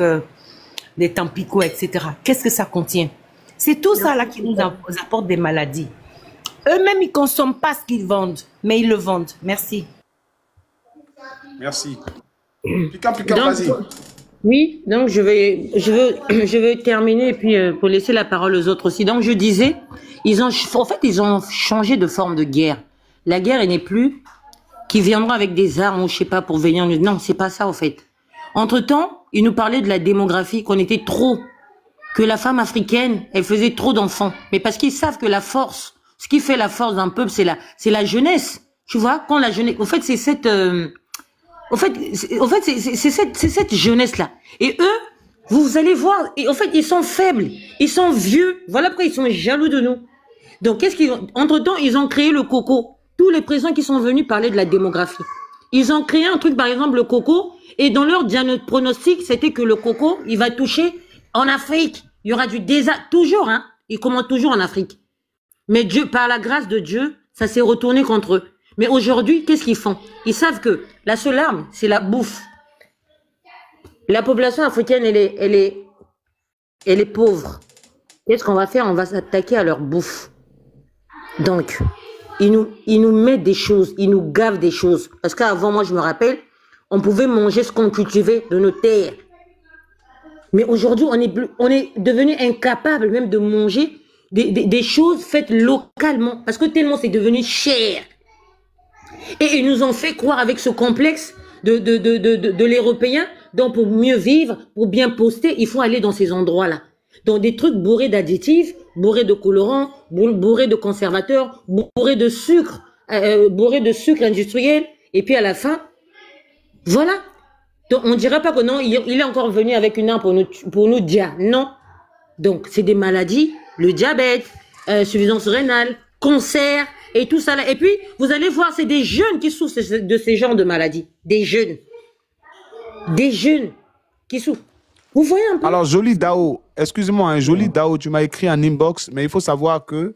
H: des tampicots, etc. Qu'est-ce que ça contient? C'est tout ça là qui nous apporte des maladies. Eux-mêmes, ils consomment pas ce qu'ils vendent, mais ils le vendent. Merci.
A: Merci. Pika, vas-y.
G: Oui, donc je vais terminer et puis pour laisser la parole aux autres aussi. Donc je disais, ils ont changé de forme de guerre. La guerre, elle n'est plus qui viendront avec des armes ou je sais pas pour venir. Non, c'est pas ça en fait. Entre-temps, ils nous parlaient de la démographie, qu'on était trop, que la femme africaine, elle faisait trop d'enfants. Mais parce qu'ils savent que la force, ce qui fait la force d'un peuple, c'est la jeunesse. Tu vois, quand la jeunesse, en fait, c'est cette c'est cette jeunesse-là. Et eux, vous allez voir, et en fait, ils sont faibles, ils sont vieux. Voilà pourquoi ils sont jaloux de nous. Donc, qu'est-ce qu'ils ont? Entre-temps, ils ont créé le coco. Tous les présidents qui sont venus parler de la démographie. Ils ont créé un truc, par exemple, le coco, et dans leur pronostic, c'était que le coco, il va toucher en Afrique. Il y aura du désastre, toujours, hein. Ils commencent toujours en Afrique. Mais Dieu, par la grâce de Dieu, ça s'est retourné contre eux. Mais aujourd'hui, qu'est-ce qu'ils font? Ils savent que la seule arme, c'est la bouffe. La population africaine, elle est pauvre. Qu'est-ce qu'on va faire? On va s'attaquer à leur bouffe. Donc, ils nous mettent des choses, ils nous gavent des choses. Parce qu'avant, moi, je me rappelle, on pouvait manger ce qu'on cultivait de nos terres. Mais aujourd'hui, on est devenu incapable même de manger des choses faites localement. Parce que tellement c'est devenu cher. Et ils nous ont fait croire avec ce complexe de l'Européen, donc pour mieux vivre, pour bien poster, il faut aller dans ces endroits-là. Dans des trucs bourrés d'additifs, bourrés de colorants, bourrés de conservateurs, bourrés de sucre industriel. Et puis à la fin, voilà. Donc on ne dirait pas que non, il est encore venu avec une arme pour nous dire non. Donc c'est des maladies, le diabète, insuffisance rénale, cancer et tout ça là. Et puis vous allez voir, c'est des jeunes qui souffrent de ces genres de maladies. Des jeunes qui souffrent. Vous voyez un peu.
A: Alors Jolie Dao, excuse-moi, hein, Jolie Dao, tu m'as écrit en inbox, mais il faut savoir que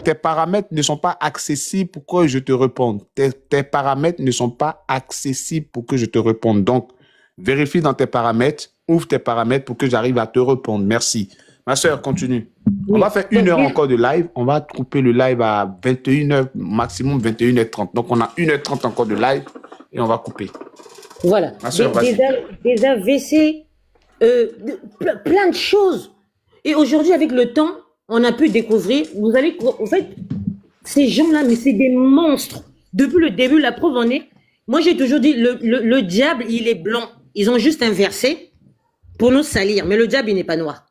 A: tes paramètres ne sont pas accessibles pour que je te réponde. Tes paramètres ne sont pas accessibles pour que je te réponde. Donc, vérifie dans tes paramètres, ouvre tes paramètres pour que j'arrive à te répondre. Merci. Ma soeur, continue. Oui. On va faire 1 heure encore de live. On va couper le live à 21h, maximum 21h30. Donc, on a 1h30 encore de live et on va couper.
G: Voilà.
A: Ma soeur,
G: des AVC, plein de choses. Et aujourd'hui, avec le temps, on a pu découvrir, vous allez, en fait, ces gens-là, mais c'est des monstres. Depuis le début, la preuve en est, Moi, j'ai toujours dit, le diable, il est blanc. Ils ont juste inversé pour nous salir. Mais le diable, il n'est pas noir.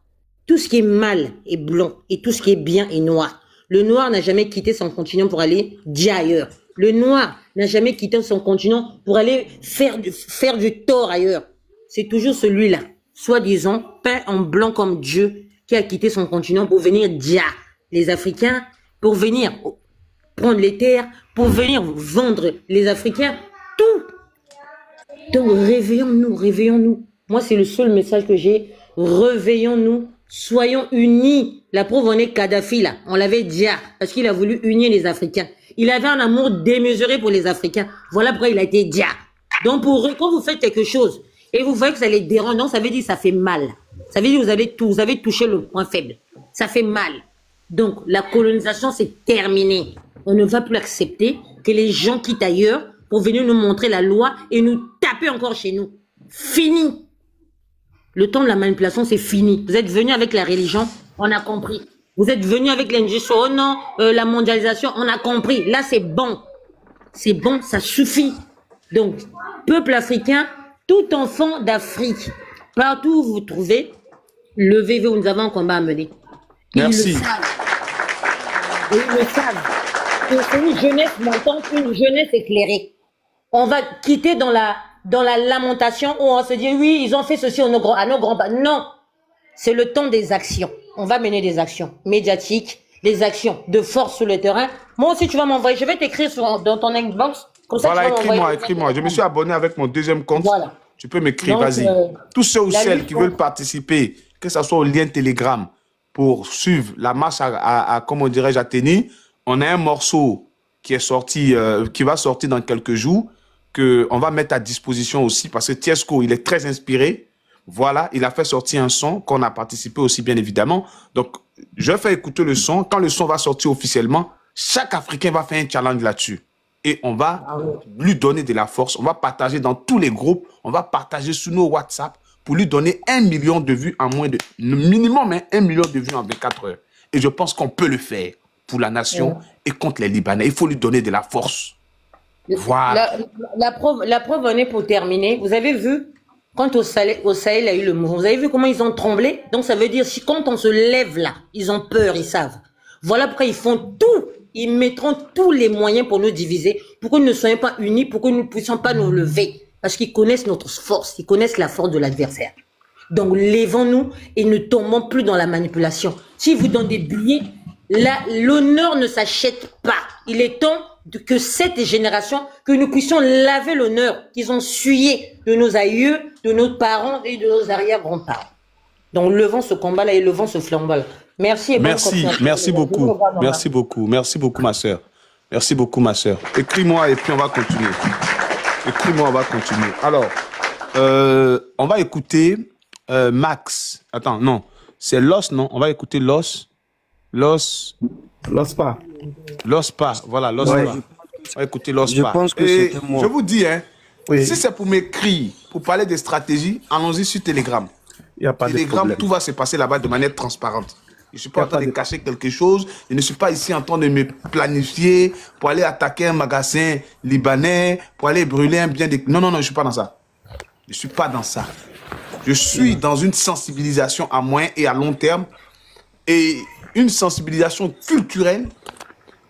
G: Tout ce qui est mal est blanc et tout ce qui est bien est noir. Le noir n'a jamais quitté son continent pour aller dire ailleurs. Le noir n'a jamais quitté son continent pour aller faire du tort ailleurs. C'est toujours celui-là, soi-disant, peint en blanc comme Dieu, qui a quitté son continent pour venir dire les Africains, pour venir prendre les terres, pour venir vendre les Africains, tout. Donc réveillons-nous, réveillons-nous. Moi, c'est le seul message que j'ai. Réveillons-nous, soyons unis. La preuve en est Kadhafi, là. On l'avait dit, parce qu'il a voulu unir les Africains. Il avait un amour démesuré pour les Africains. Voilà pourquoi il a été dia. Donc, quand vous faites quelque chose, et vous voyez que ça les dérange, donc ça veut dire que ça fait mal. Ça veut dire que vous avez touché le point faible. Ça fait mal. Donc, la colonisation, c'est terminé. On ne va plus accepter que les gens quittent ailleurs pour venir nous montrer la loi et nous taper encore chez nous. Fini. Le temps de la manipulation, c'est fini. Vous êtes venus avec la religion, on a compris. Vous êtes venus avec l'injustice, oh non, la mondialisation, on a compris. Là, c'est bon. C'est bon, ça suffit. Donc, peuple africain, tout enfant d'Afrique, partout où vous vous trouvez, levez-vous, nous avons un combat à mener.
A: Merci.
G: Ils le savent. Et ils le savent. C'est une jeunesse montante, une jeunesse éclairée. On va quitter dans la lamentation où on se dit, oui, ils ont fait ceci à nos grands-parents. Non, c'est le temps des actions. On va mener des actions médiatiques, des actions de force sur le terrain. Moi aussi, tu vas m'envoyer. Je vais t'écrire dans ton inbox. Comme ça,
A: voilà, écris-moi. Je me suis abonné avec mon deuxième compte. Voilà. Tu peux m'écrire, vas-y. Tous ceux ou celles qui veulent participer, que ce soit au lien Telegram, pour suivre la marche comment dirais-je, à Téni, on a un morceau qui est sorti, qui va sortir dans quelques jours, qu'on va mettre à disposition aussi, parce que Tiesco, il est très inspiré. Voilà, il a fait sortir un son qu'on a participé aussi, bien évidemment. Donc, je fais écouter le son. Quand le son va sortir officiellement, chaque Africain va faire un challenge là-dessus. Et on va lui donner de la force. On va partager dans tous les groupes. On va partager sur nos WhatsApp pour lui donner 1 million de vues en moins de... Minimum, 1 million de vues en 24 heures. Et je pense qu'on peut le faire pour la nation et contre les Libanais. Il faut lui donner de la force. Voilà.
G: La preuve en est pour terminer. Vous avez vu, quand au Sahel, il y a eu le mouvement, vous avez vu comment ils ont tremblé? Donc ça veut dire, si quand on se lève là, ils ont peur, ils savent. Voilà pourquoi ils font tout. Ils mettront tous les moyens pour nous diviser, pour que nous ne soyons pas unis, pour que nous ne puissions pas nous lever. Parce qu'ils connaissent notre force, ils connaissent la force de l'adversaire. Donc lèvons-nous et ne tombons plus dans la manipulation. Si vous donnez des billets, l'honneur ne s'achète pas. Il est temps que cette génération, que nous puissions laver l'honneur qu'ils ont sué de nos aïeux, de nos parents et de nos arrière-grands-parents. Donc levons ce combat-là et levons ce flambeau-là. Merci.
A: Merci beaucoup. Merci beaucoup. Merci beaucoup, ma sœur. Merci beaucoup, ma sœur. Écris-moi et puis on va continuer. Écris-moi, on va continuer. Alors, on va écouter Max. Attends, non. C'est Los, non? On va écouter Los Pa. Voilà, Los Pa. On va écouter Los Pa.
I: Je pense que c'était moi.
A: Je vous dis, hein, si c'est pour m'écrire, pour parler des stratégies, allons-y sur Telegram.
I: Il n'y a pas de
A: Telegram,
I: problème.
A: tout va se passer là-bas de manière transparente. Je ne suis pas en train de cacher quelque chose. Je ne suis pas ici en train de me planifier pour aller attaquer un magasin libanais, pour aller brûler un bien de... Non, je ne suis pas dans ça. Je ne suis pas dans ça. Je suis dans une sensibilisation à moyen et à long terme et une sensibilisation culturelle,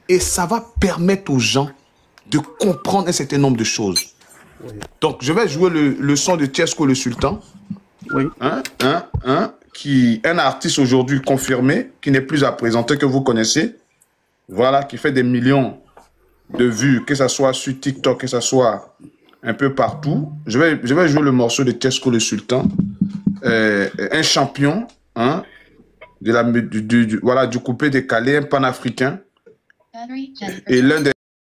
A: et ça va permettre aux gens de comprendre un certain nombre de choses. Donc, je vais jouer le son de Tiesco le Sultan.
I: Oui.
A: Qui est un artiste aujourd'hui confirmé, qui n'est plus à présenter, que vous connaissez. Voilà, qui fait des millions de vues, que ce soit sur TikTok, que ce soit un peu partout. Je vais jouer le morceau de Tiesco le Sultan, un champion, du coupé décalé, un panafricain, et l'un des